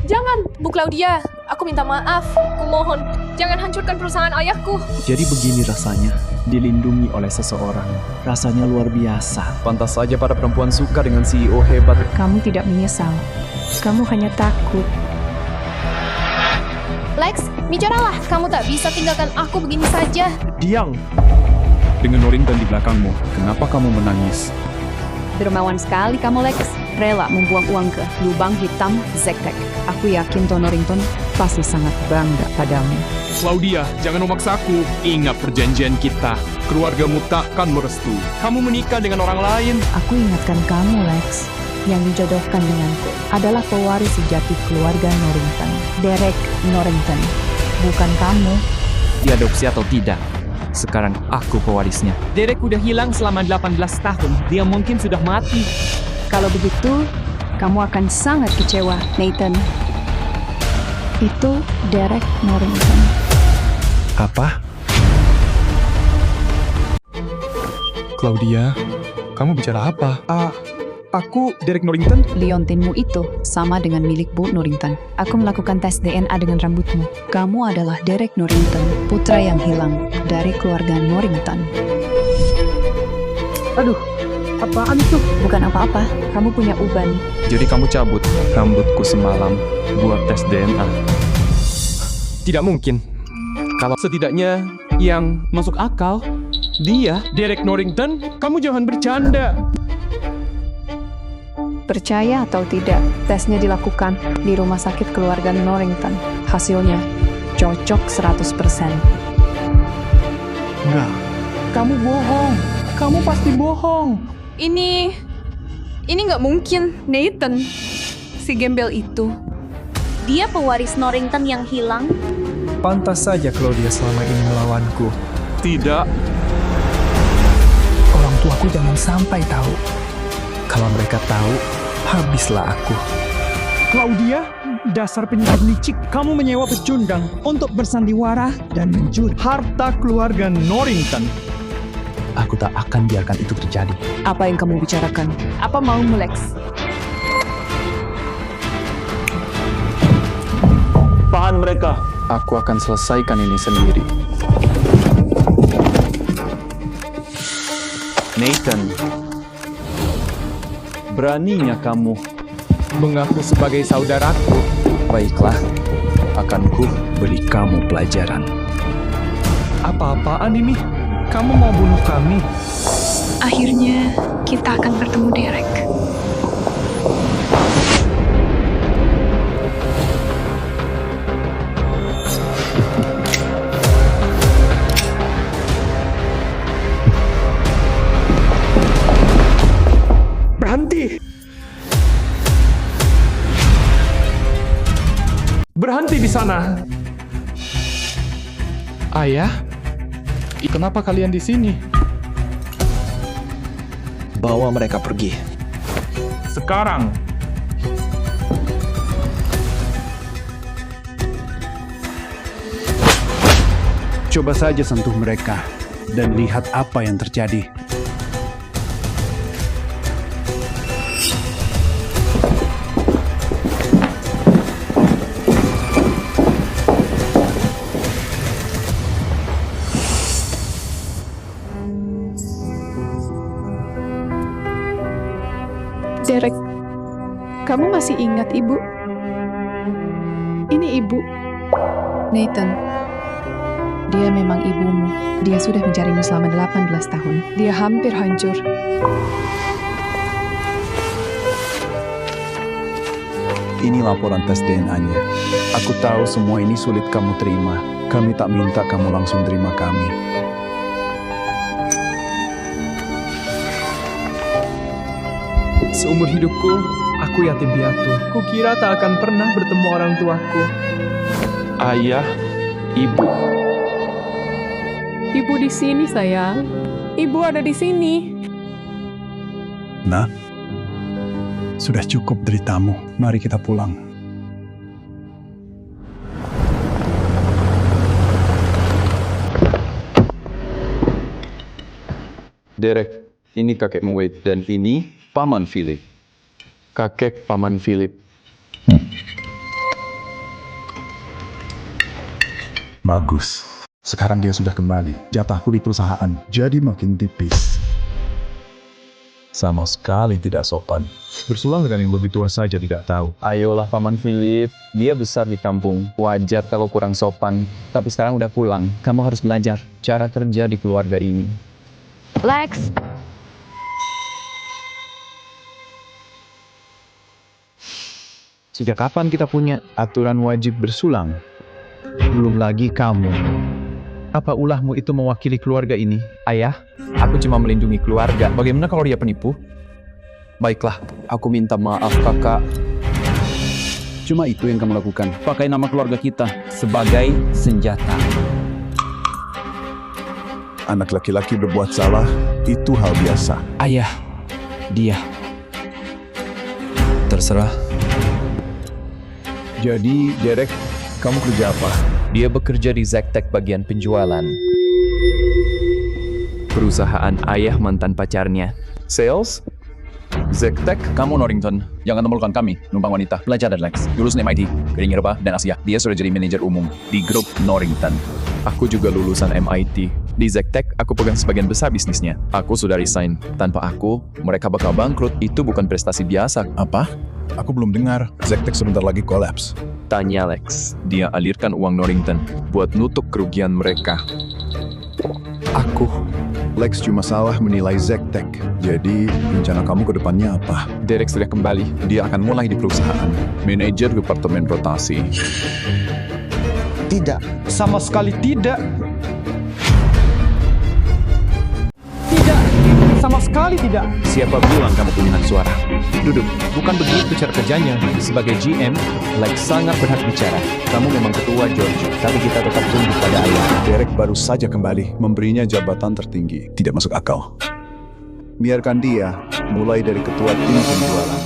Bu Claudia. Aku minta maaf. Kumohon, jangan hancurkan perusahaan ayahku. Jadi begini rasanya, dilindungi oleh seseorang. Rasanya luar biasa. Pantas saja para perempuan suka dengan CEO hebat. Kamu tidak menyesal. Kamu hanya takut. Lex, bicaralah. Kamu tak bisa tinggalkan aku begini saja. Diam. Dengan Norrington di belakangmu, kenapa kamu menangis? Dermawan sekali kamu, Lex. Rela membuang uang ke lubang hitam Zektek. Aku yakin Norrington pasti sangat bangga padamu. Claudia, jangan memaksaku. Ingat perjanjian kita. Keluargamu takkan merestui. Kamu menikah dengan orang lain. Aku ingatkan kamu, Lex. Yang dijodohkan denganku adalah pewaris sejati keluarga Norrington. Derek Norrington. Bukan kamu. Diadopsi atau tidak, sekarang aku pewarisnya. Derek udah hilang selama 18 tahun. Dia mungkin sudah mati. Kalau begitu, kamu akan sangat kecewa, Nathan. Itu Derek Norrington. Apa? Claudia, kamu bicara apa? Aku Derek Norrington. Liontinmu itu sama dengan milik Bu Norrington. Aku melakukan tes DNA dengan rambutmu. Kamu adalah Derek Norrington, putra yang hilang dari keluarga Norrington. Aduh, apaan itu? Bukan apa-apa, kamu punya uban. Jadi kamu cabut rambutku semalam buat tes DNA. Tidak mungkin. Kalau setidaknya yang masuk akal, dia, Derek Norrington, kamu jangan bercanda. Percaya atau tidak, tesnya dilakukan di rumah sakit keluarga Norrington. Hasilnya cocok 100%. Enggak, kamu bohong. Kamu pasti bohong. Ini nggak mungkin. Nathan, si gembel itu. Dia pewaris Norrington yang hilang. Pantas saja Claudia selama ini melawanku. Tidak. Orang tuaku jangan sampai tahu. Kalau mereka tahu, habislah aku. Claudia, dasar penyihir licik, kamu menyewa pecundang untuk bersandiwara dan mencuri harta keluarga Norrington. Aku tak akan biarkan itu terjadi. Apa yang kamu bicarakan? Apa maumu, Lex? Tahan mereka. Aku akan selesaikan ini sendiri. Nathan, beraninya kamu mengaku sebagai saudaraku. Baiklah, akan ku beri kamu pelajaran. Apa-apaan ini? Kamu mau bunuh kami? Akhirnya kita akan bertemu Derek. Berhenti di sana. Ayah, kenapa kalian di sini? Bawa mereka pergi. Sekarang. Coba saja sentuh mereka dan lihat apa yang terjadi. Derek, kamu masih ingat ibu? Ini ibu. Nathan, dia memang ibumu. Dia sudah mencarimu selama 18 tahun. Dia hampir hancur. Ini laporan tes DNA-nya. Aku tahu semua ini sulit kamu terima. Kami tak minta kamu langsung terima kami. Seumur hidupku, aku yatim piatu. Kukira tak akan pernah bertemu orang tuaku. Ayah, ibu. Ibu di sini, sayang. Ibu ada di sini. Nah, sudah cukup deritamu. Mari kita pulang. Derek, ini kakekmu Wade dan ini Paman Philip. Kakek Paman Philip. Bagus. Sekarang dia sudah kembali. Jatahku di perusahaan jadi makin tipis. Sama sekali tidak sopan. Bersulang dengan yang lebih tua saja tidak tahu. Ayolah Paman Philip, dia besar di kampung. Wajar kalau kurang sopan. Tapi sekarang udah pulang. Kamu harus belajar cara kerja di keluarga ini. Lex, Sejak kapan kita punya aturan wajib bersulang? Belum lagi kamu. Apa ulahmu itu mewakili keluarga ini? Ayah, aku cuma melindungi keluarga. Bagaimana kalau dia penipu? Baiklah, aku minta maaf kakak. Cuma itu yang kamu lakukan. Pakai nama keluarga kita sebagai senjata. Anak laki-laki berbuat salah, itu hal biasa. Ayah, dia. Terserah. Jadi, Derek, kamu kerja apa? Dia bekerja di Zactec bagian penjualan. Perusahaan ayah mantan pacarnya. Sales? Zektek, kamu Norrington. Jangan temukan kami, numpang wanita. Belajar dari Lex. Lulusan MIT, dari Eropa dan Asia. Dia sudah jadi manajer umum di grup Norrington. Aku juga lulusan MIT. Di Zektek, aku pegang sebagian besar bisnisnya. Aku sudah resign. Tanpa aku, mereka bakal bangkrut. Itu bukan prestasi biasa. Apa? Aku belum dengar. Zektek sebentar lagi kolaps. Tanya Lex. Dia alirkan uang Norrington buat nutup kerugian mereka. Lex cuma salah menilai Zektek. Jadi, rencana kamu ke depannya apa? Derek sudah kembali. Dia akan mulai di perusahaan. Manajer departemen rotasi. Tidak, sama sekali tidak. Tidak, sama sekali tidak. Siapa bilang kamu punya hak suara? Duduk, bukan begitu cara kerjanya. Sebagai GM, Lex sangat berhak bicara. Kamu memang ketua, George, tapi kita tetap tunduk pada ayah. Derek baru saja kembali, memberinya jabatan tertinggi. Tidak masuk akal. Biarkan dia mulai dari ketua tim penjualan.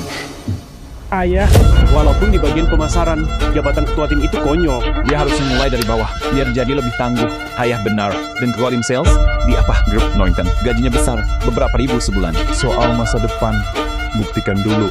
Ayah, walaupun di bagian pemasaran, jabatan ketua tim itu konyol. Dia harus mulai dari bawah, biar jadi lebih tangguh. Ayah benar. Dan ketua tim sales? Di apa? Grup Norrington. Gajinya besar, beberapa ribu sebulan. Soal masa depan, buktikan dulu.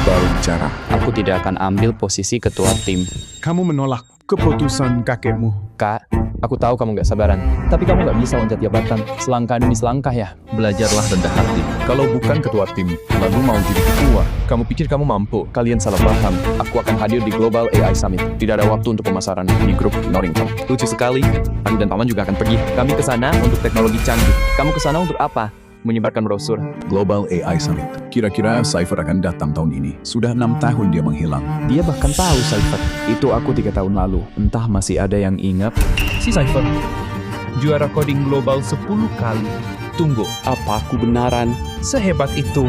Baru bicara. Aku tidak akan ambil posisi ketua tim. Kamu menolak keputusan kakekmu. Kak, aku tahu kamu gak sabaran. Tapi kamu gak bisa loncat jabatan. Selangkah demi selangkah ya. Belajarlah rendah hati. Kalau bukan ketua tim, lalu mau jadi ketua, kamu pikir kamu mampu? Kalian salah paham. Aku akan hadir di Global AI Summit. Tidak ada waktu untuk pemasaran di grup Norrington. Lucu sekali. Aku dan Paman juga akan pergi. Kami ke sana untuk teknologi canggih. Kamu ke sana untuk apa? Menyebarkan brosur. Global AI Summit. Kira-kira Cypher akan datang tahun ini. Sudah 6 tahun dia menghilang. Dia bahkan tahu Cypher. Itu aku 3 tahun lalu. Entah masih ada yang ingat. Si Cypher, juara coding global 10 kali. Tunggu, Apa aku benaran? sehebat itu?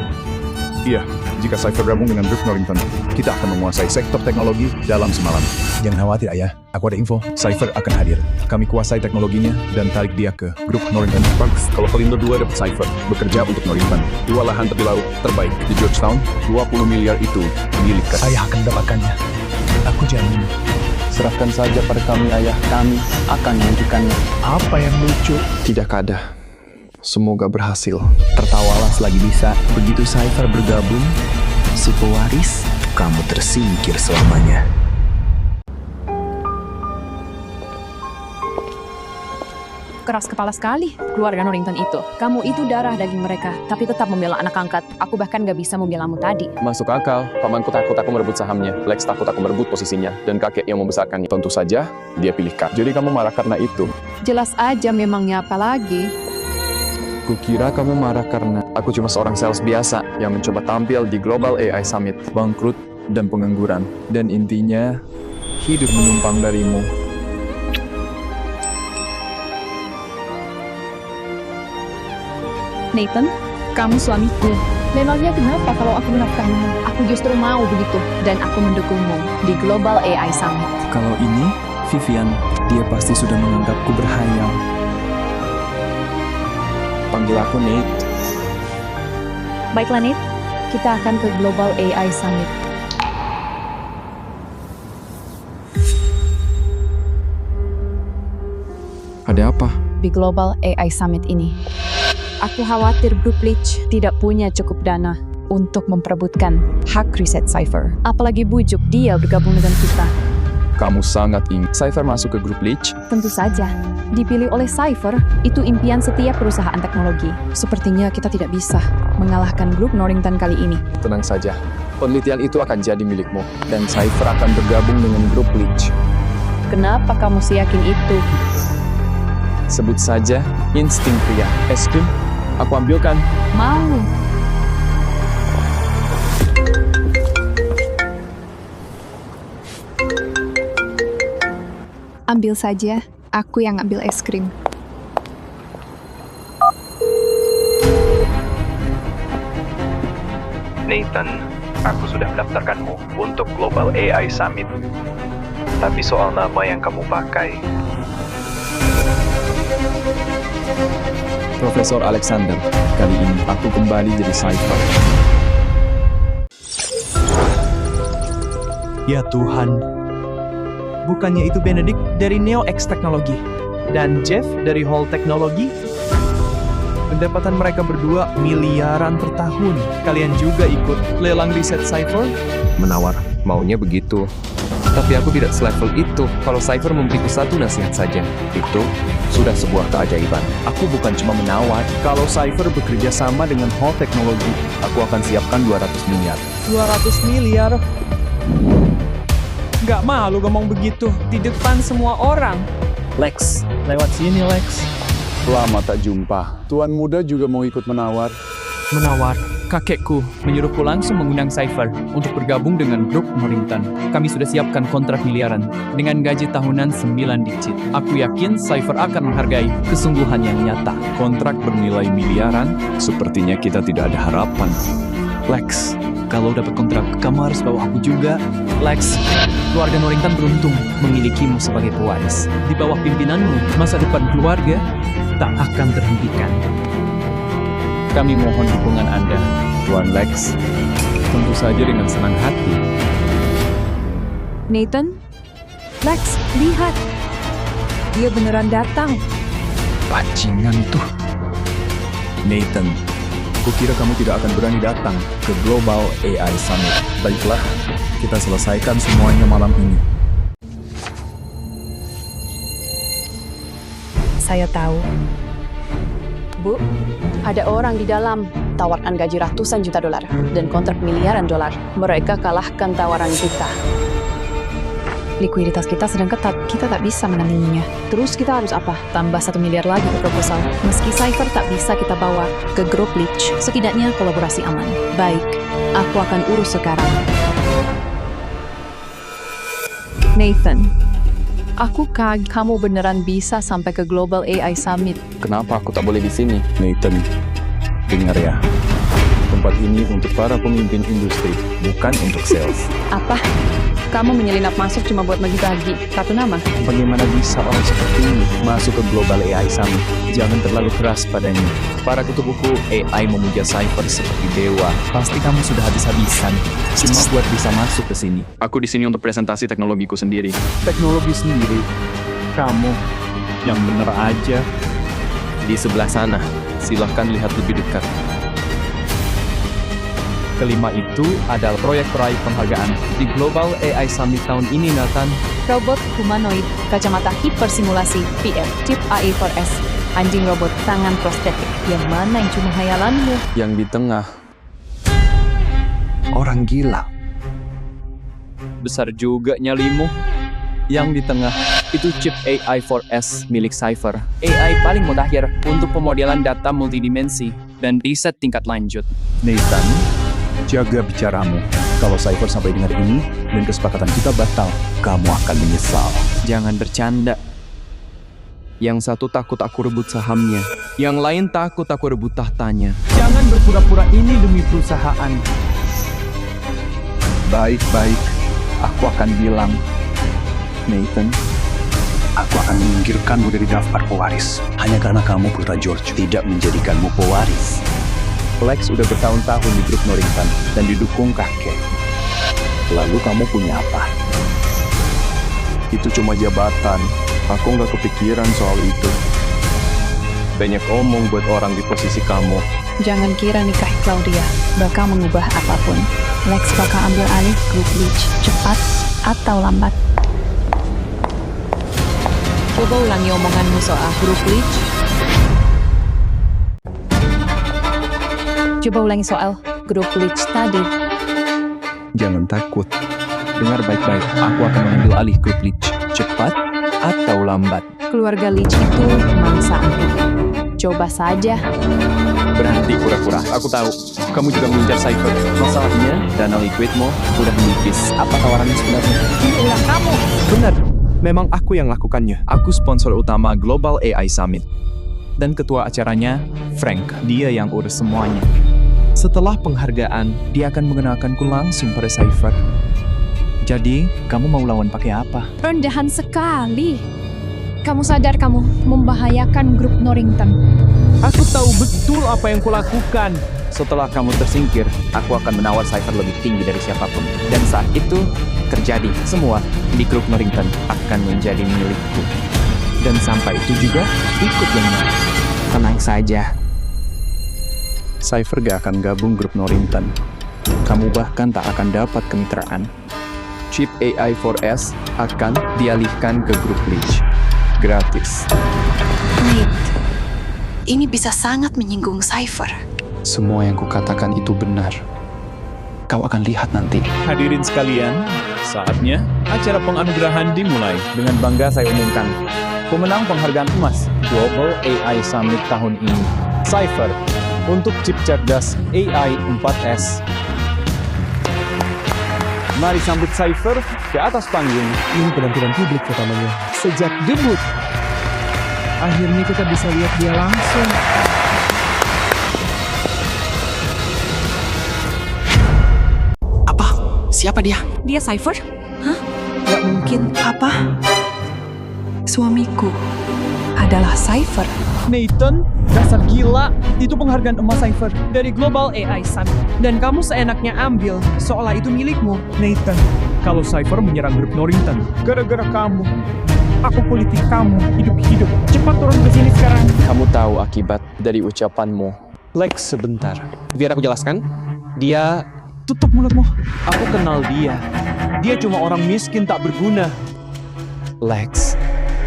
Iya, jika Cypher gabung dengan grup Norrington, kita akan menguasai sektor teknologi dalam semalam. Jangan khawatir ayah, aku ada info. Cypher akan hadir. Kami kuasai teknologinya dan tarik dia ke grup Norrington. Bagus, kalau kalian berdua dapat Cypher, bekerja untuk Norrington. 2 lahan tepi laut terbaik di Georgetown, 20 miliar itu milik kalian. Ayah akan mendapatkannya. Aku jamin. Serahkan saja pada kami, ayah. Kami akan menunjukkannya. Apa yang lucu? Tidak ada. Semoga berhasil. Tertawalah selagi bisa. Begitu Cypher bergabung, si pewaris, kamu tersingkir selamanya. Keras kepala sekali keluarga Norrington itu. Kamu itu darah daging mereka, tapi tetap membela anak angkat. Aku bahkan gak bisa membelamu tadi. Masuk akal. Pamanku takut aku merebut sahamnya. Lex takut aku merebut posisinya. Dan kakek yang membesarkannya. Tentu saja, dia pilih Kak. Jadi kamu marah karena itu? Jelas aja memangnya apa lagi. Kukira kamu marah karena aku cuma seorang sales biasa yang mencoba tampil di Global AI Summit. Bangkrut dan pengangguran. Dan intinya, hidup menumpang darimu. Nathan, kamu suamiku. Memangnya kenapa kalau aku menafkahimu? Aku justru mau begitu, dan aku mendukungmu di Global AI Summit. Kalau ini, Vivian, dia pasti sudah menganggapku berhayal. Panggil aku Nate. Baiklah, Nate. Kita akan ke Global AI Summit. Ada apa? Di Global AI Summit ini, aku khawatir Grup Leach tidak punya cukup dana untuk memperebutkan hak riset Cypher. Apalagi bujuk dia bergabung dengan kita. Kamu sangat ingin Cypher masuk ke grup Leach? Tentu saja. Dipilih oleh Cypher, itu impian setiap perusahaan teknologi. Sepertinya kita tidak bisa mengalahkan grup Norrington kali ini. Tenang saja. Penelitian itu akan jadi milikmu. Dan Cypher akan bergabung dengan grup Leach. Kenapa kamu seyakin itu? Sebut saja insting pria. Es krim? Aku ambilkan. Mau. Ambil saja, aku yang ambil es krim. Nathan, aku sudah mendaftarkanmu untuk Global AI Summit. Tapi soal nama yang kamu pakai, Profesor Alexander, kali ini aku kembali jadi Cypher. Ya Tuhan. Bukannya itu Benedict dari Neo X Teknologi dan Jeff dari Hall Teknologi? Pendapatan mereka berdua miliaran per tahun. Kalian juga ikut lelang riset Cypher? Menawar, maunya begitu. Tapi aku tidak selevel itu. Kalau Cypher memberiku satu nasihat saja, itu sudah sebuah keajaiban. Aku bukan cuma menawar. Kalau Cypher bekerja sama dengan Hall Teknologi, aku akan siapkan 200 miliar. 200 miliar? Gak malu ngomong begitu di depan semua orang. Lex, lewat sini Lex. Lama tak jumpa. Tuan muda juga mau ikut menawar. Menawar. Kakekku menyuruhku langsung mengundang Cypher untuk bergabung dengan grup Norrington. Kami sudah siapkan kontrak miliaran dengan gaji tahunan 9 digit. Aku yakin Cypher akan menghargai kesungguhan yang nyata. Kontrak bernilai miliaran, sepertinya kita tidak ada harapan. Lex, kalau dapat kontrak, kamu harus bawa aku juga. Lex, keluarga Norrington beruntung memilikimu sebagai pewaris. Di bawah pimpinanmu, masa depan keluarga tak akan terhentikan. Kami mohon dukungan Anda, Tuan Lex. Tentu saja dengan senang hati. Nathan? Lex, lihat. Dia beneran datang. Bajingan itu. Nathan, kukira kamu tidak akan berani datang ke Global AI Summit. Baiklah, kita selesaikan semuanya malam ini. Saya tahu. Bu, ada orang di dalam tawarkan gaji ratusan juta dolar dan kontrak miliaran dolar. Mereka kalahkan tawaran kita. Likuiditas kita sedang ketat, kita tak bisa menandinginya. Terus kita harus apa? Tambah 1 miliar lagi ke proposal. Meski Cypher tak bisa kita bawa ke grup Leech, setidaknya kolaborasi aman. Baik, aku akan urus sekarang. Nathan, aku kaget kamu beneran bisa sampai ke Global AI Summit. Kenapa aku tak boleh di sini? Nathan, dengar ya. Tempat ini untuk para pemimpin industri, bukan untuk sales. Apa? Kamu menyelinap masuk cuma buat bagi-bagi kartu nama? Bagaimana bisa orang seperti ini masuk ke Global AI Summit? Jangan terlalu keras padanya. Para kutu buku AI memuja Cypher seperti dewa. Pasti kamu sudah habis-habisan cuma buat bisa masuk ke sini. Aku di sini untuk presentasi teknologiku sendiri. Teknologi sendiri? Kamu yang bener aja. Di sebelah sana, silahkan lihat lebih dekat. Kelima itu adalah proyek peraih penghargaan di Global AI Summit tahun ini, Nathan. Robot humanoid, kacamata hipersimulasi, VR, chip AI4S, anjing robot, tangan prostetik. Yang mana yang cuma hayalanmu? Yang di tengah. Orang gila. Besar juga nyalimu. Yang di tengah itu chip AI4S milik Cypher. AI paling mutakhir untuk pemodelan data multidimensi dan riset tingkat lanjut. Nathan, jaga bicaramu. Kalau Cypher sampai dengar ini dan kesepakatan kita batal, kamu akan menyesal. Jangan bercanda. Yang satu takut aku rebut sahamnya, yang lain takut aku rebut tahtanya. Jangan berpura-pura ini demi perusahaan. Baik-baik, aku akan bilang. Nathan, aku akan menyingkirkanmu dari daftar pewaris. Hanya karena kamu putra George tidak menjadikanmu pewaris. Lex udah bertahun-tahun di grup Norrington dan didukung kakek. Lalu kamu punya apa? Itu cuma jabatan. Aku nggak kepikiran soal itu. Banyak omong buat orang di posisi kamu. Jangan kira nikahi Claudia bakal mengubah apapun. Lex bakal ambil alih grup Leech, cepat atau lambat. Coba ulangi omonganmu soal grup Leech. Coba ulangi soal grup Leech tadi. Jangan takut. Dengar baik-baik, aku akan mengambil alih grup Leech. Cepat atau lambat. Keluarga Leech itu mangsa aku. Coba saja. Berhenti pura-pura. Aku tahu, kamu juga mengejar Cypher. Masalahnya, dana liquidmu udah menipis. Apa tawarannya sebenarnya? Ini ulah kamu. Benar, memang aku yang lakukannya. Aku sponsor utama Global AI Summit. Dan ketua acaranya, Frank. Dia yang urus semuanya. Setelah penghargaan, dia akan mengenalkanku langsung pada Cypher. Jadi, kamu mau lawan pakai apa? Rendahan sekali. Kamu sadar kamu membahayakan grup Norrington. Aku tahu betul apa yang kulakukan. Setelah kamu tersingkir, aku akan menawar Cypher lebih tinggi dari siapapun. Dan saat itu, terjadi. Semua di grup Norrington akan menjadi milikku. Dan sampai itu juga, ikut yang tenang saja. Cypher gak akan gabung grup Norrington. Kamu bahkan tak akan dapat kemitraan. Chip AI 4S akan dialihkan ke grup Leech. Gratis. Nate, ini bisa sangat menyinggung Cypher. Semua yang kukatakan itu benar. Kau akan lihat nanti. Hadirin sekalian, saatnya acara penganugerahan dimulai. Dengan bangga saya umumkan, pemenang penghargaan emas Global AI Summit tahun ini, Cypher, untuk chip cerdas AI 4S. Mari sambut Cypher ke atas panggung. Ini penampilan publik pertamanya sejak debut. Akhirnya kita bisa lihat dia langsung. Siapa dia? Dia Cypher? Hah? Gak mungkin. Apa? Suamiku adalah Cypher. Nathan, dasar gila. Itu penghargaan emas Cypher dari Global AI Summit. Dan kamu seenaknya ambil, seolah itu milikmu. Nathan, kalau Cypher menyerang grup Norrington, gara-gara kamu. Aku politik kamu, hidup-hidup. Cepat turun ke sini sekarang. Kamu tahu akibat dari ucapanmu. Lex, sebentar. Biar aku jelaskan. Dia... Tutup mulutmu. Aku kenal dia. Dia cuma orang miskin tak berguna. Lex,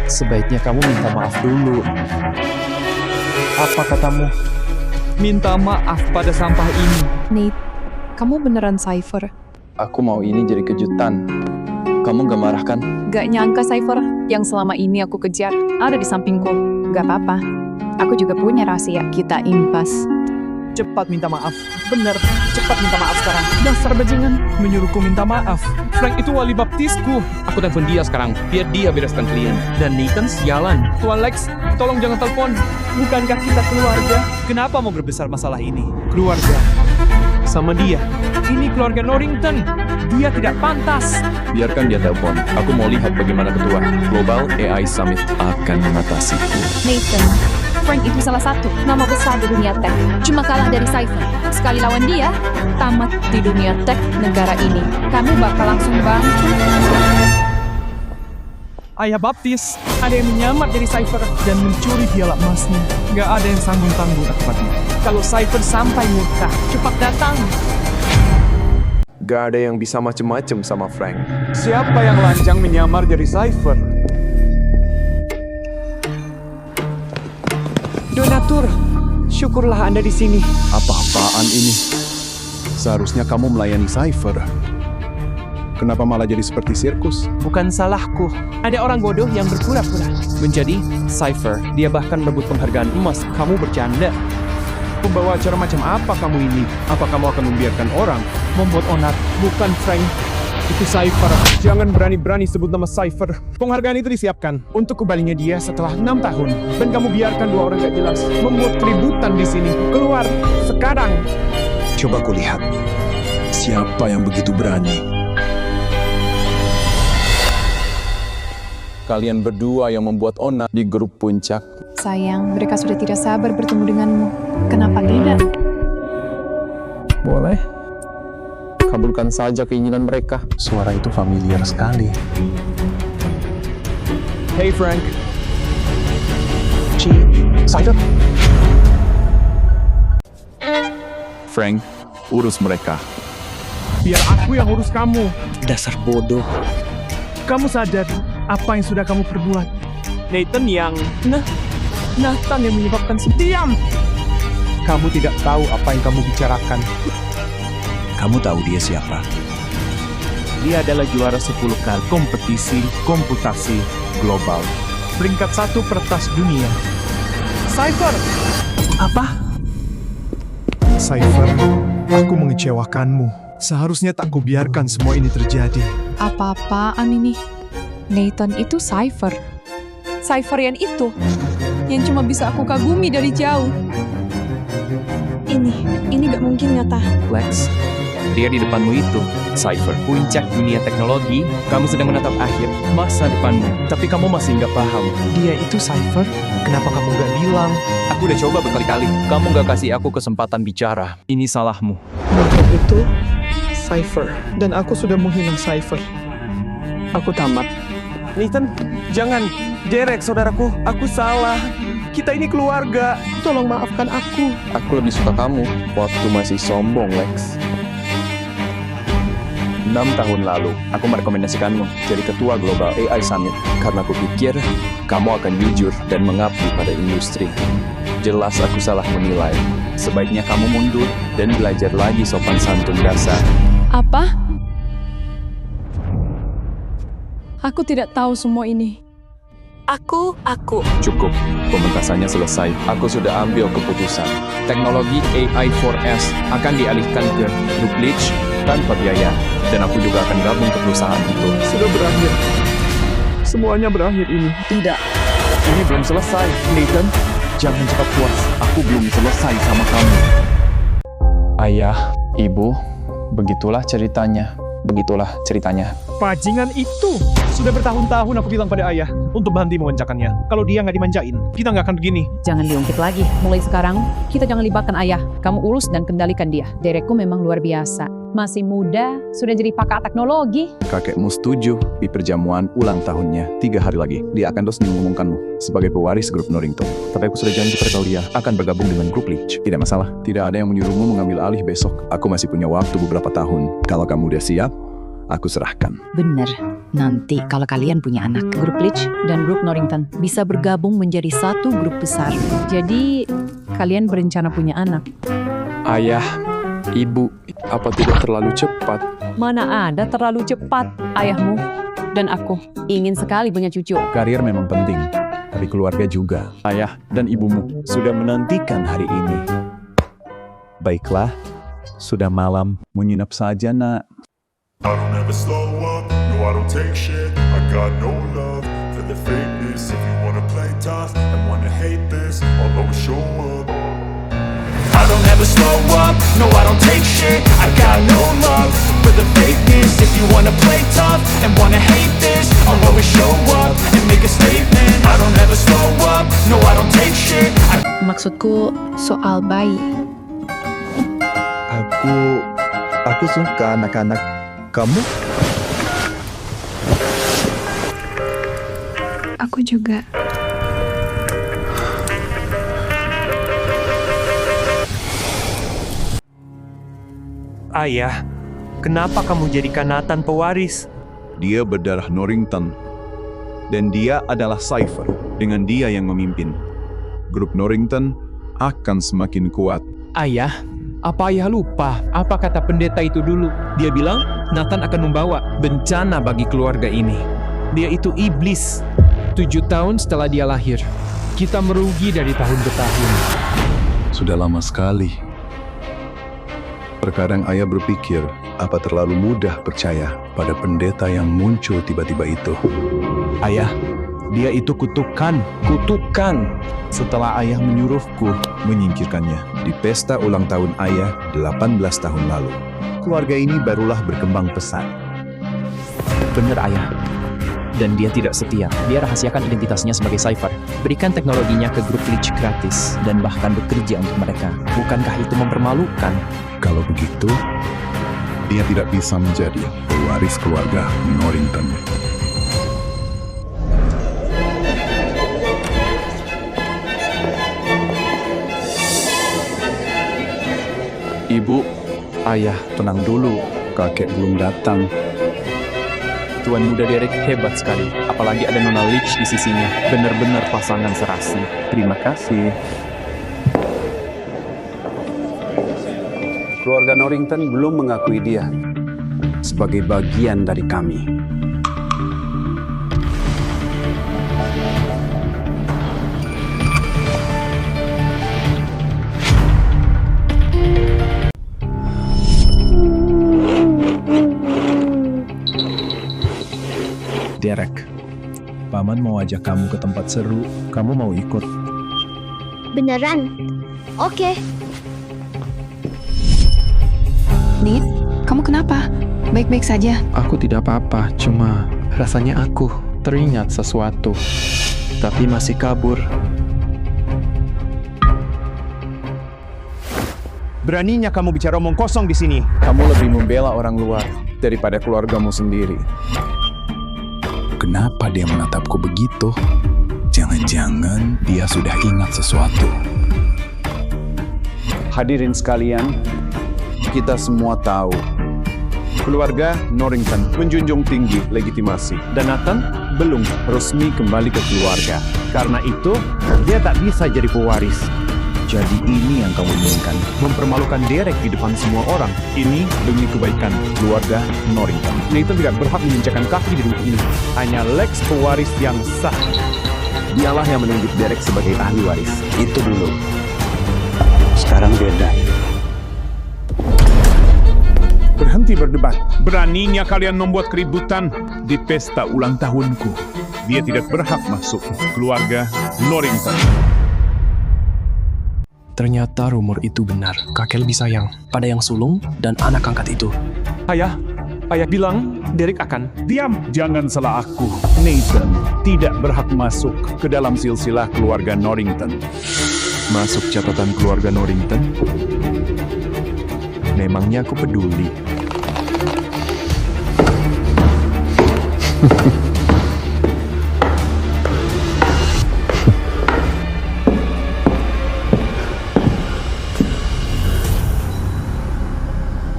sebaiknya kamu minta maaf dulu. Apa katamu? Minta maaf pada sampah ini. Nate, kamu beneran Cypher? Aku mau ini jadi kejutan. Kamu gak marah kan? Gak nyangka Cypher yang selama ini aku kejar ada di sampingku. Gak apa-apa. Aku juga punya rahasia. Kita impas. Cepat minta maaf. Bener, cepat minta maaf sekarang. Dasar bajingan, menyuruhku minta maaf. Frank itu wali baptisku. Aku telepon dia sekarang, biar dia bereskan klien. Dan Nathan sialan. Tuan Lex, tolong jangan telepon. Bukankah kita keluarga? Kenapa mau berbesar masalah ini? Keluarga. Sama dia. Ini keluarga Norrington. Dia tidak pantas. Biarkan dia telepon. Aku mau lihat bagaimana ketua Global AI Summit akan mengatasiku. Nathan, Frank itu salah satu nama besar di dunia tech. Cuma kalah dari Cypher. Sekali lawan dia, tamat di dunia tech negara ini. Kamu bakal langsung bangkrut. Ayah baptis, ada yang menyamar dari Cypher dan mencuri piala emasnya. Gak ada yang tanggung-tanggung akibatnya. Kalau Cypher sampai murka, cepat datang. Gak ada yang bisa macem-macem sama Frank. Siapa yang lancang menyamar jadi Cypher? Donatur, syukurlah Anda di sini. Apa-apaan ini? Seharusnya kamu melayani Cypher. Kenapa malah jadi seperti sirkus? Bukan salahku. Ada orang bodoh yang berpura-pura menjadi Cypher. Dia bahkan merebut penghargaan emas. Kamu bercanda. Pembawa acara macam apa kamu ini? Apa kamu akan membiarkan orang membuat onar? Bukan Frank. Itu Cypher. Jangan berani-berani sebut nama Cypher. Penghargaan itu disiapkan untuk kembalinya dia setelah 6 tahun. Dan kamu biarkan dua orang gak jelas membuat keributan di sini. Keluar sekarang. Coba kulihat. Siapa yang begitu berani? Kalian berdua yang membuat onar di grup puncak. Sayang, mereka sudah tidak sabar bertemu denganmu. Kenapa tidak? Boleh. Kabulkan saja keinginan mereka. Suara itu familiar sekali. Hey Frank. Cypher. Frank, urus mereka. Biar aku yang urus kamu. Dasar bodoh. Kamu sadar apa yang sudah kamu perbuat? Nathan yang... Nathan yang menyebabkan diam! Kamu tidak tahu apa yang kamu bicarakan. Kamu tahu dia siapa? Dia adalah juara 10 kali kompetisi komputasi global. Peringkat 1 peretas dunia. Cypher! Apa? Cypher, aku mengecewakanmu. Seharusnya tak kubiarkan semua ini terjadi. Apa-apaan ini? Nathan itu Cypher. Cypher yang itu, yang cuma bisa aku kagumi dari jauh. Ini gak mungkin nyata. Lex, dia di depanmu itu. Cypher, puncak dunia teknologi. Kamu sedang menatap akhir masa depanmu. Tapi kamu masih nggak paham. Dia itu Cypher. Kenapa kamu nggak bilang? Aku udah coba berkali-kali. Kamu nggak kasih aku kesempatan bicara. Ini salahmu. Mungkin itu Cypher. Dan aku sudah menghina Cypher. Aku tamat. Nathan, jangan. Derek, saudaraku. Aku salah. Kita ini keluarga. Tolong maafkan aku. Aku lebih suka kamu waktu masih sombong, Lex. 6 tahun lalu, aku merekomendasikanmu jadi ketua Global AI Summit karena aku pikir kamu akan jujur dan mengabdi pada industri. Jelas aku salah menilai. Sebaiknya kamu mundur dan belajar lagi sopan santun dasar. Apa? Aku tidak tahu semua ini. Aku. Cukup, pementasannya selesai. Aku sudah ambil keputusan. Teknologi AI4S akan dialihkan ke Grup Leach tanpa biaya. Dan aku juga akan gabung ke perusahaan itu. Sudah berakhir. Semuanya berakhir ini. Tidak. Ini belum selesai. Nathan, jangan cepat puas. Aku belum selesai sama kamu. Ayah, ibu, begitulah ceritanya. Bajingan itu! Sudah bertahun-tahun aku bilang pada ayah untuk berhenti memanjakannya. Kalau dia nggak dimanjain, kita nggak akan begini. Jangan diungkit lagi. Mulai sekarang, kita jangan libatkan ayah. Kamu urus dan kendalikan dia. Derekku memang luar biasa. Masih muda, sudah jadi pakar teknologi. Kakekmu setuju di perjamuan ulang tahunnya 3 hari lagi. Dia akan resmi mengumumkanmu sebagai pewaris grup Norrington. Tapi aku sudah janji pada Claudia akan bergabung dengan grup Leach. Tidak masalah. Tidak ada yang menyuruhmu mengambil alih besok. Aku masih punya waktu beberapa tahun. Kalau kamu udah siap, aku serahkan. Bener. Nanti kalau kalian punya anak, grup Leach dan grup Norrington bisa bergabung menjadi satu grup besar. Jadi, kalian berencana punya anak. Ayah, ibu, apa tidak terlalu cepat? Mana ada terlalu cepat. Ayahmu dan aku ingin sekali punya cucu. Karier memang penting, tapi keluarga juga. Ayah dan ibumu sudah menantikan hari ini. Baiklah, sudah malam, menginap saja, nak. I don't ever slow up, no I don't take shit. I got no love for the fakeness. If you wanna play tough and wanna hate this, I'll always show up. I don't ever slow up, no I don't take shit. I got no love for the fakeness. If you wanna play tough and wanna hate this, I'll always show up and make a statement. I don't ever slow up, no I don't take shit. Maksudku soal bayi. Aku suka anak-anak. Kamu? Aku juga. Ayah, kenapa kamu jadikan Nathan pewaris? Dia berdarah Norrington. Dan dia adalah Cypher. Dengan dia yang memimpin. Grup Norrington akan semakin kuat. Ayah, apa ayah lupa apa kata pendeta itu dulu? Dia bilang Nathan akan membawa bencana bagi keluarga ini. Dia itu iblis. 7 tahun setelah dia lahir, kita merugi dari tahun ke tahun. Sudah lama sekali. Terkadang ayah berpikir, apa terlalu mudah percaya pada pendeta yang muncul tiba-tiba itu. Ayah, dia itu kutukan. Setelah ayah menyuruhku menyingkirkannya di pesta ulang tahun ayah 18 tahun lalu. Keluarga ini barulah berkembang pesat. Bener, ayah. Dan dia tidak setia. Dia rahasiakan identitasnya sebagai Cypher. Berikan teknologinya ke grup Leach gratis. Dan bahkan bekerja untuk mereka. Bukankah itu mempermalukan? Kalau begitu, dia tidak bisa menjadi pewaris keluarga Norrington. Ibu, ayah, tenang dulu. Kakek belum datang. Tuan muda Derek hebat sekali. Apalagi ada Nona Leach di sisinya. Benar-benar pasangan serasi. Terima kasih. Keluarga Norrington belum mengakui dia sebagai bagian dari kami. Derek, Paman mau ajak kamu ke tempat seru. Kamu mau ikut? Beneran? Oke. Nit, kamu kenapa? Baik-baik saja. Aku tidak apa-apa, cuma rasanya aku teringat sesuatu. Tapi masih kabur. Beraninya kamu bicara omong kosong di sini. Kamu lebih membela orang luar daripada keluargamu sendiri. Kenapa dia menatapku begitu? Jangan Jangan dia sudah ingat sesuatu. Hadirin sekalian, kita semua tahu keluarga Norrington menjunjung tinggi legitimasi dan Nathan belum resmi kembali ke keluarga. Karena itu, dia tak bisa jadi pewaris. Jadi ini yang kamu inginkan, mempermalukan Derek di depan semua orang. Ini demi kebaikan keluarga Norrington. Nathan tidak berhak menginjakan kaki di rumah ini. Hanya Lex pewaris yang sah. Dialah yang menunjuk Derek sebagai ahli waris. Itu dulu. Sekarang beda. Berhenti berdebat. Beraninya kalian membuat keributan di pesta ulang tahunku. Dia tidak berhak masuk keluarga Norrington. Ternyata rumor itu benar. Kakek lebih sayang pada yang sulung dan anak angkat itu. Ayah bilang Derek akan. Diam, jangan salah aku. Nathan tidak berhak masuk ke dalam silsilah keluarga Norrington. Masuk catatan keluarga Norrington? Memangnya aku peduli?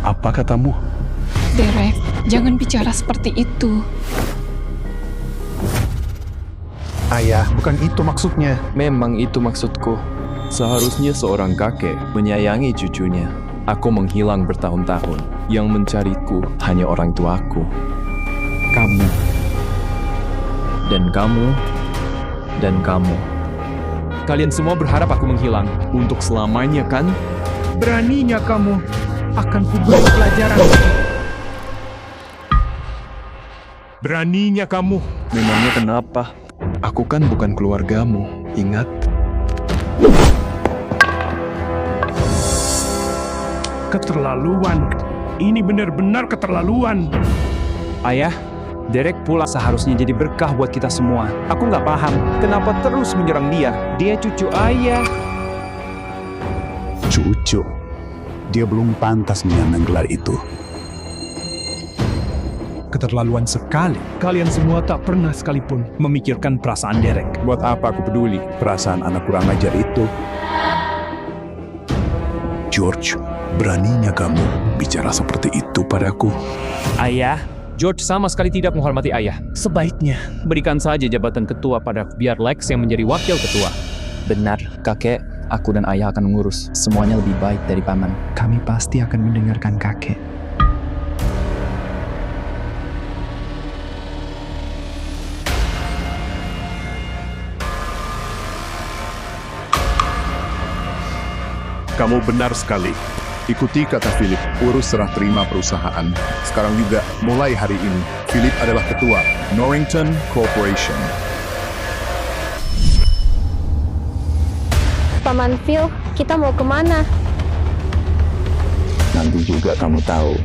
Apa katamu? Derek, jangan bicara seperti itu. Ayah, bukan itu maksudnya. Memang itu maksudku. Seharusnya seorang kakek menyayangi cucunya. Aku menghilang bertahun-tahun. Yang mencariku hanya orang tuaku. Kamu. Dan kamu. Dan kamu. Kalian semua berharap aku menghilang. Untuk selamanya, kan? Beraninya kamu. Akan kuberi pelajaran. Beraninya kamu. Memangnya kenapa? Aku kan bukan keluargamu, ingat? Keterlaluan. Ini benar-benar keterlaluan. Ayah, Derek pula seharusnya jadi berkah buat kita semua. Aku nggak paham kenapa terus menyerang dia. Dia cucu ayah. Cucu. Dia belum pantas menyandang gelar itu. Keterlaluan sekali. Kalian semua tak pernah sekalipun memikirkan perasaan Derek. Buat apa aku peduli? Perasaan anak kurang ajar itu. George, beraninya kamu bicara seperti itu padaku. Ayah, George sama sekali tidak menghormati ayah. Sebaiknya berikan saja jabatan ketua pada biar Lex yang menjadi wakil ketua. Benar, kakek. Aku dan ayah akan mengurus. Semuanya lebih baik dari paman. Kami pasti akan mendengarkan kakek. Kamu benar sekali. Ikuti kata Philip, urus serah terima perusahaan. Sekarang juga, mulai hari ini, Philip adalah ketua Norrington Corporation. Paman Phil, kita mau kemana? Nanti juga kamu tahu.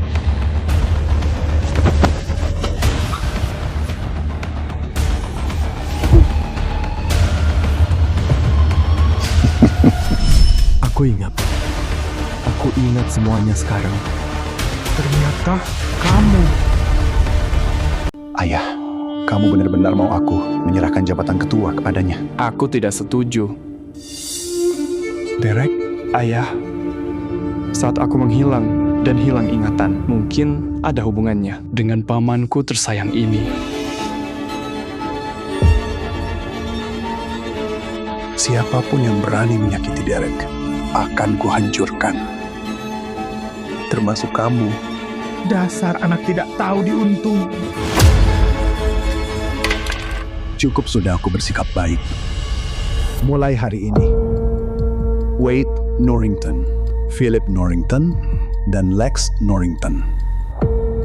Aku ingat semuanya sekarang. Ternyata kamu. Ayah, kamu benar-benar mau aku menyerahkan jabatan ketua kepadanya? Aku tidak setuju. Derek, ayah. Saat aku menghilang dan hilang ingatan, mungkin ada hubungannya dengan pamanku tersayang ini. Siapapun yang berani menyakiti Derek, akan kuhancurkan. Termasuk kamu. Dasar anak tidak tahu diuntung. Cukup sudah aku bersikap baik. Mulai hari ini, Wade Norrington, Philip Norrington, dan Lex Norrington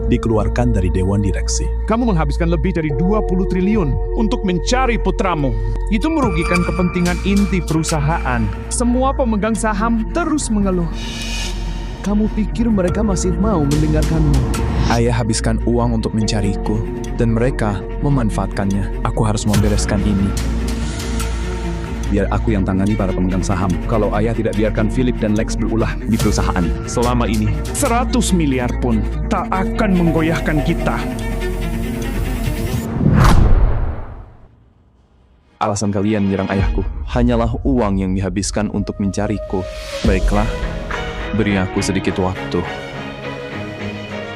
dikeluarkan dari Dewan Direksi. Kamu menghabiskan lebih dari 20 triliun untuk mencari putramu. Itu merugikan kepentingan inti perusahaan. Semua pemegang saham terus mengeluh. Kamu pikir mereka masih mau mendengarkanmu? Ayah habiskan uang untuk mencariku, dan mereka memanfaatkannya. Aku harus membereskan ini. biar aku yang tangani para pemegang saham. Kalau ayah tidak biarkan Philip dan Lex berulah di perusahaan. Selama ini, 100 miliar pun tak akan menggoyahkan kita. Alasan kalian menyerang ayahku hanyalah uang yang dihabiskan untuk mencariku. Baiklah, beri aku sedikit waktu.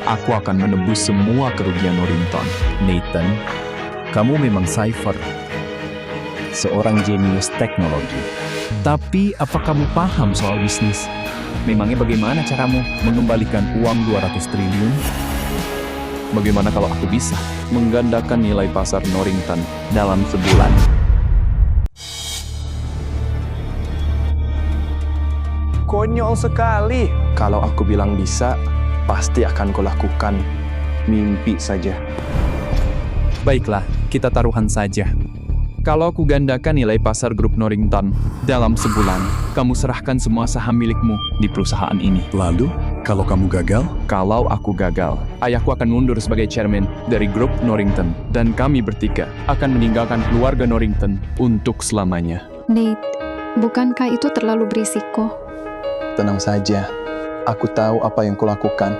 Aku akan menebus semua kerugian Norrington. Nathan, kamu memang Cypher, seorang jenius teknologi. Tapi apa kamu paham soal bisnis? Memangnya bagaimana caramu mengembalikan uang 200 triliun? Bagaimana kalau aku bisa menggandakan nilai pasar Norrington dalam sebulan? Konyol sekali. Kalau aku bilang bisa, pasti akan kulakukan. Mimpi saja. Baiklah, kita taruhan saja. Kalau aku gandakan nilai pasar grup Norrington dalam sebulan, kamu serahkan semua saham milikmu di perusahaan ini. Lalu, kalau kamu gagal? Kalau aku gagal, ayahku akan mundur sebagai chairman dari grup Norrington. Dan kami bertiga akan meninggalkan keluarga Norrington untuk selamanya. Nate, bukankah itu terlalu berisiko? Tenang saja, aku tahu apa yang kulakukan.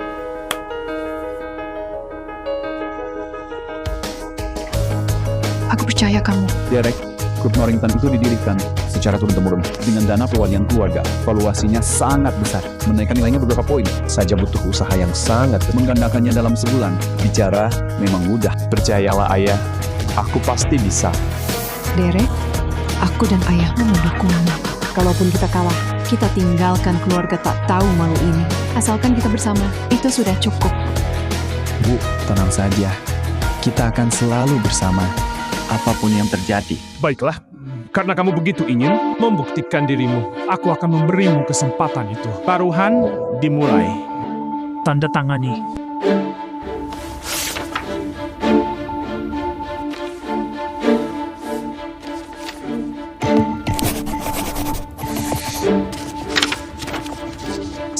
Aku percaya kamu. Derek, grup Norrington itu didirikan secara turun-temurun dengan dana pewarian keluarga. Valuasinya sangat besar, menaikkan nilainya beberapa poin. Saja butuh usaha yang sangat menggandakannya dalam sebulan. Bicara memang mudah. Percayalah ayah, aku pasti bisa. Derek, aku dan ayahmu mendukungmu. Kalaupun kita kalah, kita tinggalkan keluarga tak tahu malu ini. Asalkan kita bersama, itu sudah cukup. Bu, tenang saja. Kita akan selalu bersama, apapun yang terjadi. Baiklah, karena kamu begitu ingin membuktikan dirimu, aku akan memberimu kesempatan itu. Taruhan dimulai. Tanda tangani.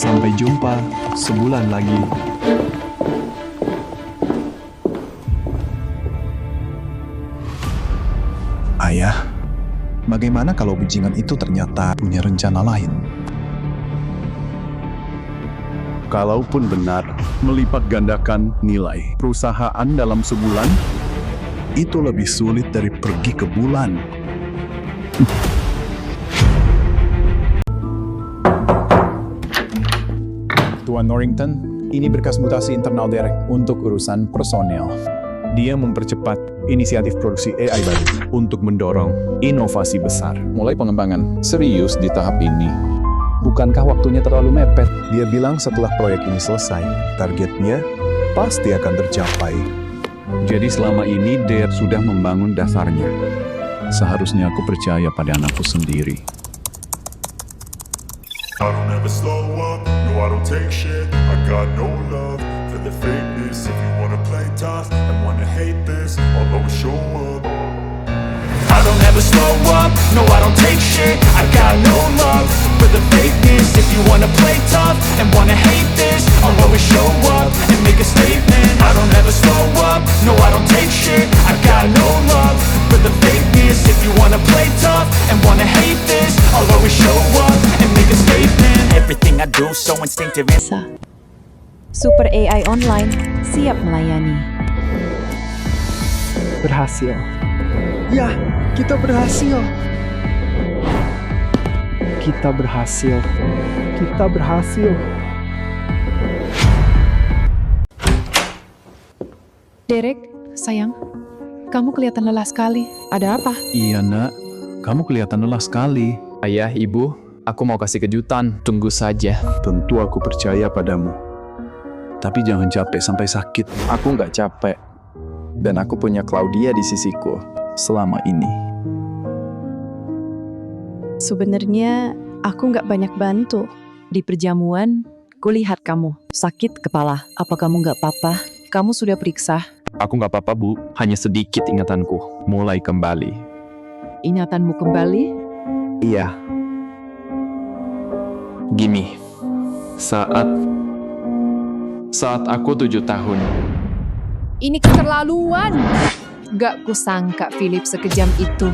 Sampai jumpa sebulan lagi. Ayah, bagaimana kalau bajingan itu ternyata punya rencana lain? Kalaupun benar, melipat gandakan nilai perusahaan dalam sebulan, itu lebih sulit dari pergi ke bulan. Tuan Norrington, ini berkas mutasi internal Derek untuk urusan personel. Dia mempercepat inisiatif produksi AI baru untuk mendorong inovasi besar. Mulai pengembangan serius di tahap ini. Bukankah waktunya terlalu mepet? Dia bilang setelah proyek ini selesai, targetnya pasti akan tercapai. jadi selama ini Dare sudah membangun dasarnya. Seharusnya aku percaya pada anakku sendiri. I don't ever slow up, no I don't take shit. I got no love for the fakeness. If you wanna play tough and wanna hate this, I'll always show up. I don't ever slow up, no I don't take shit. I got no love for the fakeness. If you wanna play tough and wanna hate this, I'll always show up and make a statement. I don't ever slow up, no I don't take shit. I got no love for the fakeness. If you wanna play tough and wanna hate this, I'll always show up and make a statement. Everything I do so instinctive. Super AI Online siap melayani. Berhasil. Ya, kita berhasil. Kita berhasil. Kita berhasil. Derek, sayang, kamu kelihatan lelah sekali. Ada apa? Iya nak, kamu kelihatan lelah sekali. Ayah, ibu, aku mau kasih kejutan. Tunggu saja. Tentu aku percaya padamu. Tapi jangan capek sampai sakit. Aku nggak capek. Dan aku punya Claudia di sisiku selama ini. Sebenarnya aku nggak banyak bantu. Di perjamuan, kulihat kamu sakit kepala. Apa kamu nggak apa-apa? Kamu sudah periksa? Aku nggak apa-apa, Bu. Hanya sedikit ingatanku mulai kembali. Ingatanmu kembali? Iya. Gini, saat aku 7 tahun. Ini keterlaluan. Gak kusangka Philip sekejam itu.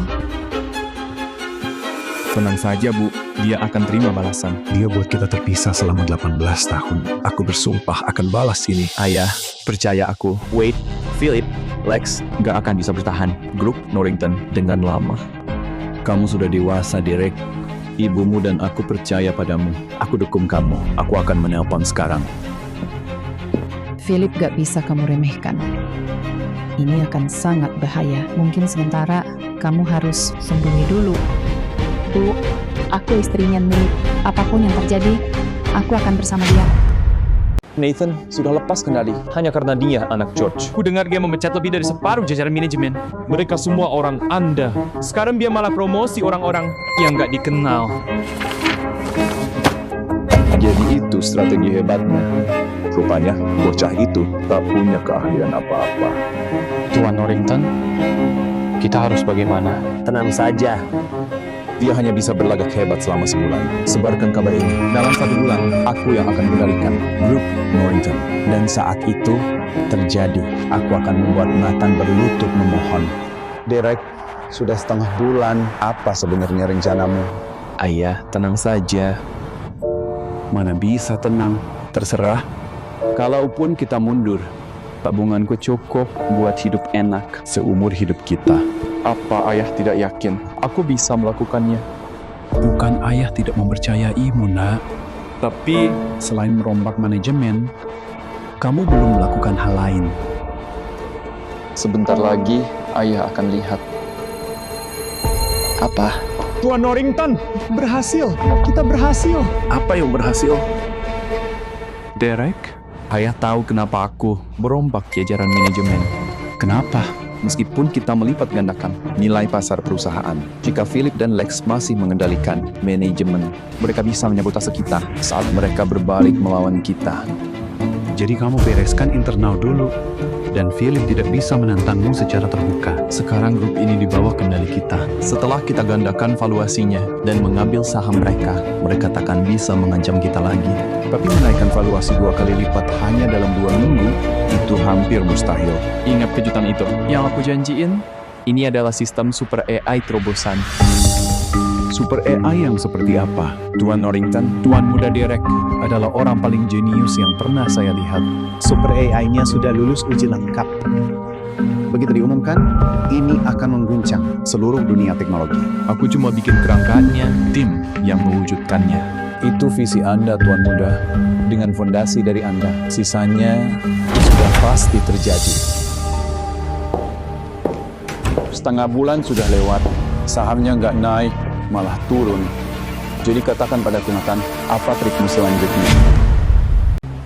Tenang saja Bu, dia akan terima balasan. Dia buat kita terpisah selama 18 tahun. Aku bersumpah akan balas ini. Ayah, percaya aku. Wade, Philip, Lex gak akan bisa bertahan grup Norrington dengan lama. Kamu sudah dewasa, Derek. Ibumu dan aku percaya padamu. Aku dukung kamu. Aku akan menelpon sekarang. Philip, gak bisa kamu remehkan. Ini akan sangat bahaya. Mungkin sementara kamu harus sembunyi dulu. Bu, aku istrinya Nate. Apapun yang terjadi, aku akan bersama dia. Nathan sudah lepas kendali hanya karena dia anak George. Ku dengar dia memecat lebih dari separuh jajaran manajemen. Mereka semua orang Anda. Sekarang dia malah promosi orang-orang yang gak dikenal. Jadi itu strategi hebatnya. Rupanya bocah itu tak punya keahlian apa-apa. Tuan Norrington, kita harus bagaimana? Tenang saja. Dia hanya bisa berlagak hebat selama sebulan. Sebarkan kabar ini. Dalam 1 bulan, aku yang akan mengendalikan grup Norrington. Dan saat itu terjadi, aku akan membuat Nathan berlutut memohon. Derek, sudah setengah bulan. Apa sebenarnya rencanamu? Ayah, tenang saja. Mana bisa tenang? Terserah. Kalaupun kita mundur, tabunganku cukup buat hidup enak seumur hidup kita. Apa ayah tidak yakin aku bisa melakukannya? Bukan ayah tidak mempercayaimu, nak. Tapi selain merombak manajemen, kamu belum melakukan hal lain. Sebentar lagi ayah akan lihat. Apa? Tuan Norrington, berhasil. Kita berhasil. Apa yang berhasil? Derek, ayah tahu kenapa aku merombak jajaran manajemen. Kenapa? Meskipun kita melipat gandakan nilai pasar perusahaan, jika Philip dan Lex masih mengendalikan manajemen, mereka bisa menyabotase kita saat mereka berbalik melawan kita. Jadi kamu bereskan internal dulu, dan Philip tidak bisa menantangmu secara terbuka. Sekarang grup ini di bawah kendali kita. Setelah kita gandakan valuasinya dan mengambil saham mereka, mereka takkan bisa mengancam kita lagi. Tapi menaikkan valuasi 2 kali lipat hanya dalam 2 minggu, itu hampir mustahil. Ingat kejutan itu yang aku janjiin? Ini adalah sistem super AI terobosan. Super AI yang seperti apa? Tuan Norrington, Tuan Muda Derek adalah orang paling jenius yang pernah saya lihat. Super AI-nya sudah lulus uji lengkap. Begitu diumumkan, ini akan mengguncang seluruh dunia teknologi. Aku cuma bikin kerangkaannya, tim yang mewujudkannya. Itu visi Anda, Tuan Muda. Dengan fondasi dari Anda, sisanya sudah pasti terjadi. Setengah bulan sudah lewat, sahamnya nggak naik, malah turun. Jadi katakan pada Nathan, apa trikmu selanjutnya?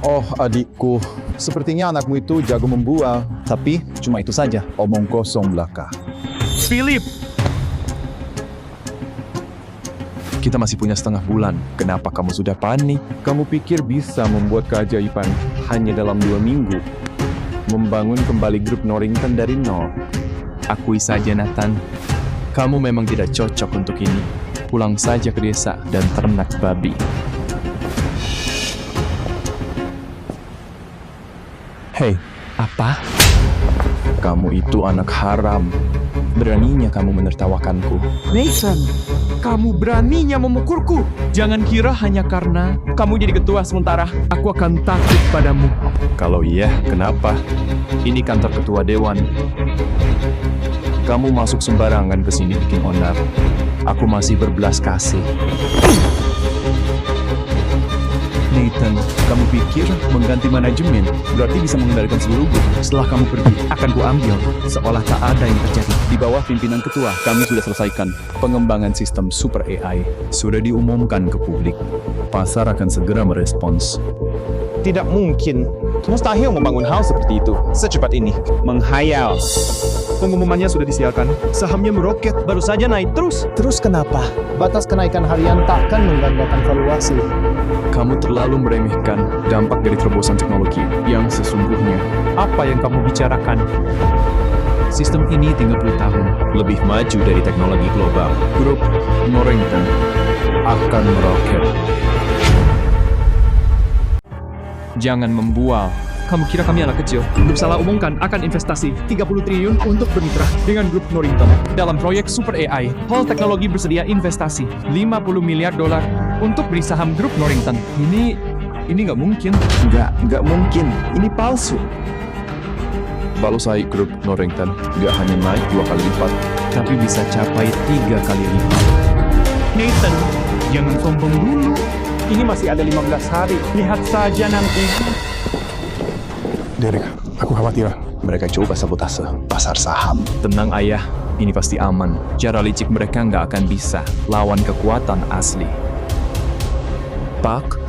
Oh adikku, sepertinya anakmu itu jago membual. Tapi cuma itu saja, omong kosong belaka. Philip! Kita masih punya setengah bulan. Kenapa kamu sudah panik? Kamu pikir bisa membuat keajaiban hanya dalam 2 minggu? Membangun kembali grup Norrington dari nol? Akui saja Nathan, kamu memang tidak cocok untuk ini. Pulang saja ke desa dan ternak babi. Hei, apa? Kamu itu anak haram. Beraninya kamu menertawakanku. Nathan, kamu beraninya memukulku. Jangan kira hanya karena kamu jadi ketua sementara, aku akan takut padamu. Kalau iya, kenapa? Ini kantor ketua dewan. Kamu masuk sembarangan ke sini bikin onar. Aku masih berbelas kasih. Nathan, kamu pikir mengganti manajemen berarti bisa mengendalikan seluruh grup? Setelah kamu pergi, akan kuambil seolah tak ada yang terjadi. Di bawah pimpinan ketua, kami sudah selesaikan pengembangan sistem super AI. Sudah diumumkan ke publik. Pasar akan segera merespons. Tidak mungkin. Mustahil membangun hal seperti itu secepat ini. Menghayal. Pengumumannya sudah disiarkan. Sahamnya meroket. Baru saja naik terus. Terus kenapa? Batas kenaikan harian takkan menggandakan valuasi. Kamu terlalu meremehkan dampak dari terobosan teknologi yang sesungguhnya. Apa yang kamu bicarakan? Sistem ini 30 tahun lebih maju dari teknologi global. Grup Norrington akan meroket. Jangan membual. Kamu kira kami anak kecil? Belum salah umumkan akan investasi 30 triliun untuk bermitra dengan grup Norrington dalam proyek Super AI. Hall Teknologi bersedia investasi 50 miliar dolar untuk beli saham grup Norrington. Ini nggak mungkin. Nggak mungkin. Ini palsu. Balusai grup Norrington nggak hanya naik 2 kali lipat, tapi bisa capai 3 kali lipat. Nathan, jangan sombong dulu. Ini masih ada 15 hari. Lihat saja nanti. Derek, aku khawatir. Mereka coba sabotase pasar saham. Tenang ayah, ini pasti aman. Cara licik mereka nggak akan bisa lawan kekuatan asli. Pak,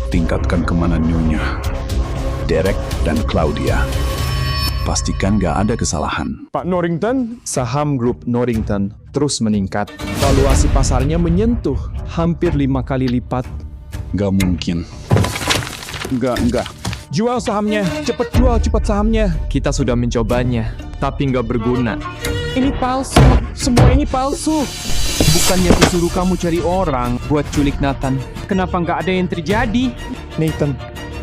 tingkatkan kemanan Nyonya, Derek dan Claudia. Pastikan nggak ada kesalahan. Pak Norrington, Saham grup Norrington terus meningkat. Valuasi pasarnya menyentuh hampir 5 kali lipat. Nggak mungkin. Nggak. jual sahamnya. Cepet jual, cepat sahamnya. Kita sudah mencobanya, tapi nggak berguna. Ini palsu. Semua ini palsu. Bukannya kusuruh kamu cari orang buat culik Nathan. Kenapa nggak ada yang terjadi? Nathan,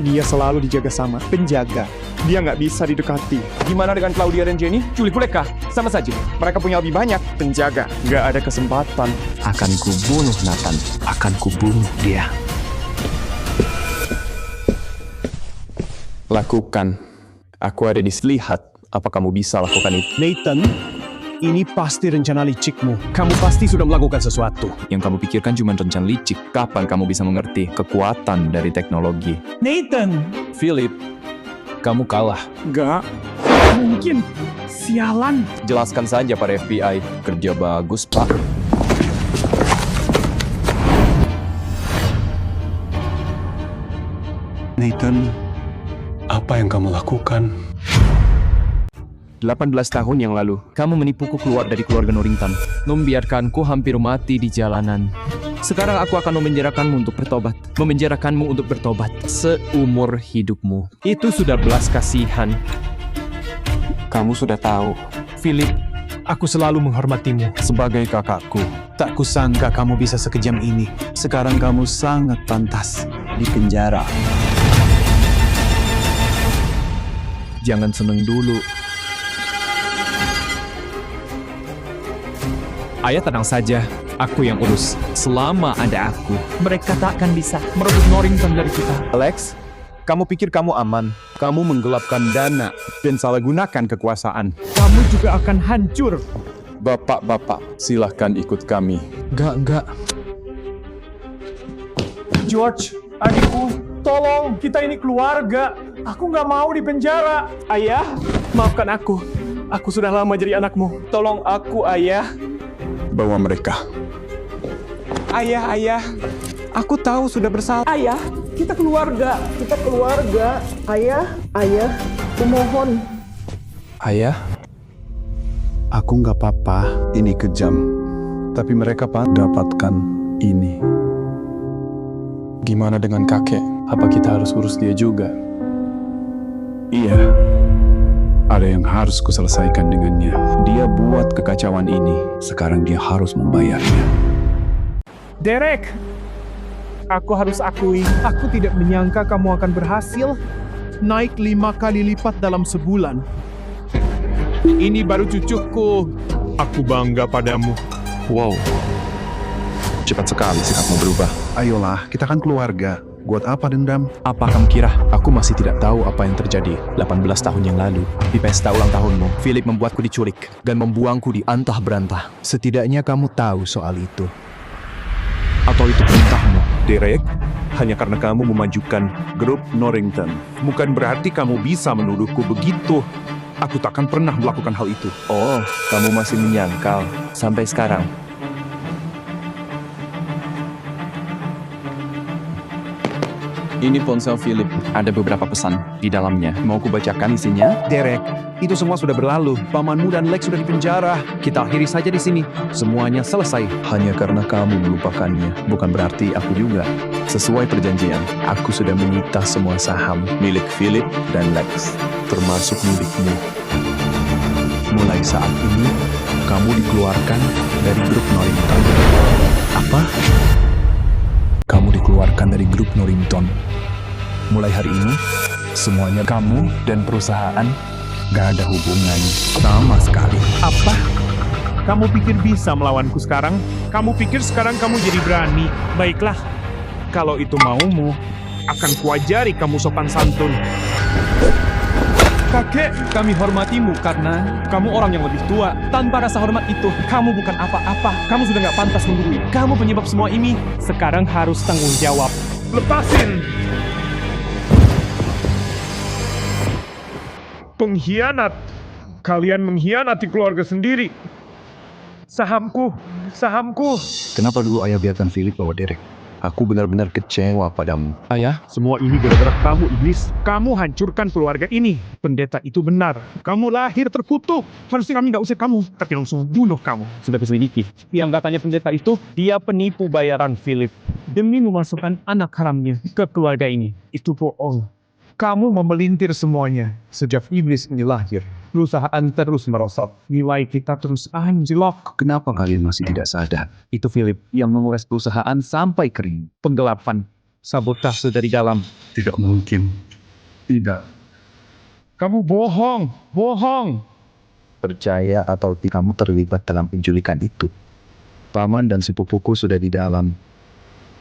dia selalu dijaga sama penjaga. Dia nggak bisa didekati. Gimana dengan Claudia dan Jenny? Culik bolehkah? Sama saja. Mereka punya lebih banyak penjaga. Nggak ada kesempatan. Akan kubunuh Nathan. Akan kubunuh dia. Lakukan. Aku ada di lihat. Apa kamu bisa lakukan itu? Nathan, ini pasti rencana licikmu. Kamu pasti sudah melakukan sesuatu. Yang kamu pikirkan cuma rencana licik. Kapan kamu bisa mengerti kekuatan dari teknologi? Nathan! Philip, kamu kalah. Nggak mungkin. Sialan. Jelaskan saja pada FBI. Kerja bagus, Pak. Nathan, apa yang kamu lakukan? 18 tahun yang lalu, kamu menipuku keluar dari keluarga Norrington, membiarkanku hampir mati di jalanan. Sekarang aku akan memenjarakanmu untuk bertobat. Memenjarakanmu untuk bertobat seumur hidupmu. Itu sudah belas kasihan. Kamu sudah tahu. Philip, aku selalu menghormatimu. Sebagai kakakku, tak kusangka kamu bisa sekejam ini. Sekarang kamu sangat pantas di penjara. Jangan seneng dulu. Ayah tenang saja, aku yang urus. Selama ada aku, Mereka tak akan bisa merebut Norrington dari kita. Alex, kamu pikir kamu aman. Kamu menggelapkan dana dan salah gunakan kekuasaan. Kamu juga akan hancur. Bapak-bapak, silahkan ikut kami. Enggak. George, adikku, tolong. Kita ini keluarga. Aku nggak mau di penjara. Ayah, maafkan aku. Aku sudah lama jadi anakmu. Tolong aku, ayah. Bawa mereka. Ayah. Aku tahu sudah bersalah. Ayah, kita keluarga. Ayah, kumohon. Ayah, aku nggak apa-apa. Ini kejam. Tapi mereka dapatkan ini. Gimana dengan kakek? Apa kita harus urus dia juga? Iya. Ada yang harus kuselesaikan dengannya. Dia buat kekacauan ini. Sekarang dia harus membayarnya. Derek, aku harus akui, aku tidak menyangka kamu akan berhasil naik 5 kali lipat dalam sebulan. Ini baru cucuku. Aku bangga padamu. Wow. Cepat sekali sikapmu berubah. Ayolah, kita kan keluarga. Buat apa dendam? Apa kamu kira aku masih tidak tahu apa yang terjadi 18 tahun yang lalu? Di pesta ulang tahunmu, Philip membuatku diculik dan membuangku di antah berantah. Setidaknya kamu tahu soal itu. Atau itu perintahmu? Derek, hanya karena kamu memajukan grup Norrington, bukan berarti kamu bisa menuduhku begitu. Aku takkan pernah melakukan hal itu. Oh, kamu masih menyangkal sampai sekarang. Ini ponsel Philip. Ada beberapa pesan di dalamnya. Mau ku bacakan isinya? Derek, itu semua sudah berlalu. Pamanmu dan Lex sudah dipenjara. Kita akhiri saja di sini. Semuanya selesai. Hanya karena kamu melupakannya, bukan berarti aku juga. Sesuai perjanjian, aku sudah menyita semua saham milik Philip dan Lex, termasuk milikmu. Mulai saat ini, kamu dikeluarkan dari grup Norrington. Apa? Kamu dikeluarkan dari grup Norrington. Mulai hari ini, semuanya kamu dan perusahaan gak ada hubungan sama sekali. Apa? Kamu pikir bisa melawanku sekarang? Kamu pikir sekarang kamu jadi berani? Baiklah, kalau itu maumu, akan kuajari kamu sopan santun. Kakek, kami hormatimu karena kamu orang yang lebih tua. Tanpa rasa hormat itu, kamu bukan apa-apa. Kamu sudah gak pantas menggurui. Kamu penyebab semua ini. Sekarang harus tanggung jawab. Lepasin! Pengkhianat. Kalian mengkhianati keluarga sendiri. Sahamku. Kenapa dulu ayah biarkan Philip bawa Derek? Aku benar-benar kecewa padamu. Ayah, semua ini gara-gara kamu, iblis. Kamu hancurkan keluarga ini. Pendeta itu benar. Kamu lahir terkutuk. Harusnya kami gak usir kamu, tapi langsung bunuh kamu. Sudah diselidiki. Yang katanya pendeta itu, dia penipu bayaran Philip demi memasukkan anak haramnya ke keluarga ini. Itu bohong. Kamu memelintir semuanya. Sejak iblis ini lahir, perusahaan terus merosot. Nilai kita terus anjlok. Kenapa kalian masih tidak sadar? Itu Philip yang menguras perusahaan sampai kering. Penggelapan, sabotase dari dalam. Tidak mungkin. Tidak. Kamu bohong. Percaya atau tidak, kamu terlibat dalam penculikan itu. Paman dan sepupuku sudah di dalam.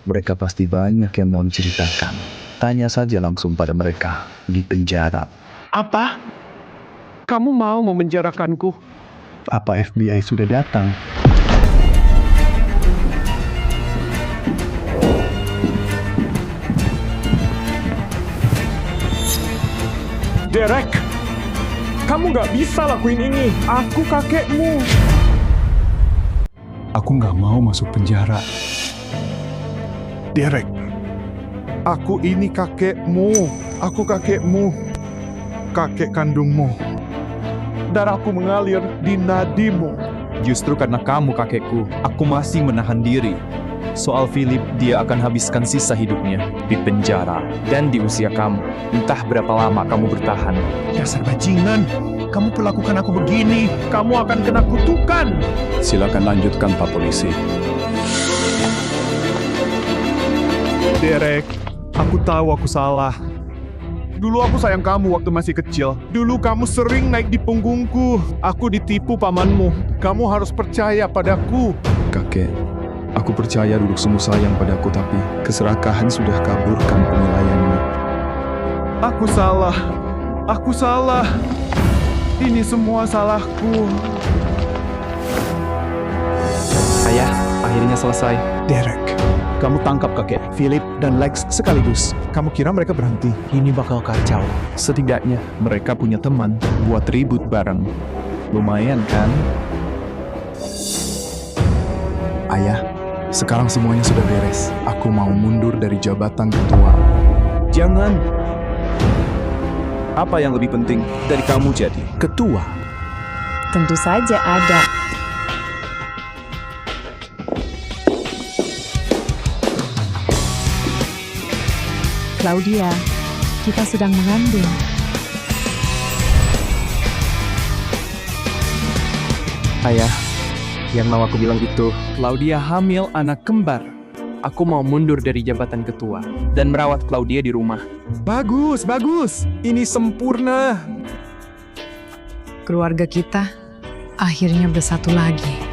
Mereka pasti banyak yang mau menceritakan. Tanya saja langsung pada mereka di penjara. Apa? Kamu mau memenjarakanku? Apa FBI sudah datang? Derek, kamu gak bisa lakuin ini. Aku kakekmu. Aku nggak mau masuk penjara. Derek, aku ini kakekmu. Aku kakekmu. Kakek kandungmu. Darahku mengalir di nadimu. Justru karena kamu kakekku, aku masih menahan diri. Soal Philip, dia akan habiskan sisa hidupnya di penjara. Dan di usia kamu, entah berapa lama kamu bertahan. Dasar bajingan, kamu perlakukan aku begini. Kamu akan kena kutukan. Silakan lanjutkan, Pak Polisi. Derek, aku tahu aku salah. Dulu aku sayang kamu waktu masih kecil. Dulu kamu sering naik di punggungku. Aku ditipu pamanmu. Kamu harus percaya padaku. Kakek, aku percaya duduk semua sayang padaku, tapi keserakahan sudah kaburkan penilaiannya. Aku salah. Ini semua salahku. Ayah, akhirnya selesai. Derek, kamu tangkap kakek, Philip, dan Lex sekaligus. Kamu kira mereka berhenti? Ini bakal kacau. Setidaknya mereka punya teman buat ribut bareng. Lumayan kan? Ayah, sekarang semuanya sudah beres. Aku mau mundur dari jabatan ketua. Jangan. Apa yang lebih penting dari kamu jadi ketua? Tentu saja ada. Claudia, kita sedang mengandung. Ayah, yang mau aku bilang itu, Claudia hamil anak kembar. Aku mau mundur dari jabatan ketua dan merawat Claudia di rumah. Bagus. Ini sempurna. Keluarga kita akhirnya bersatu lagi.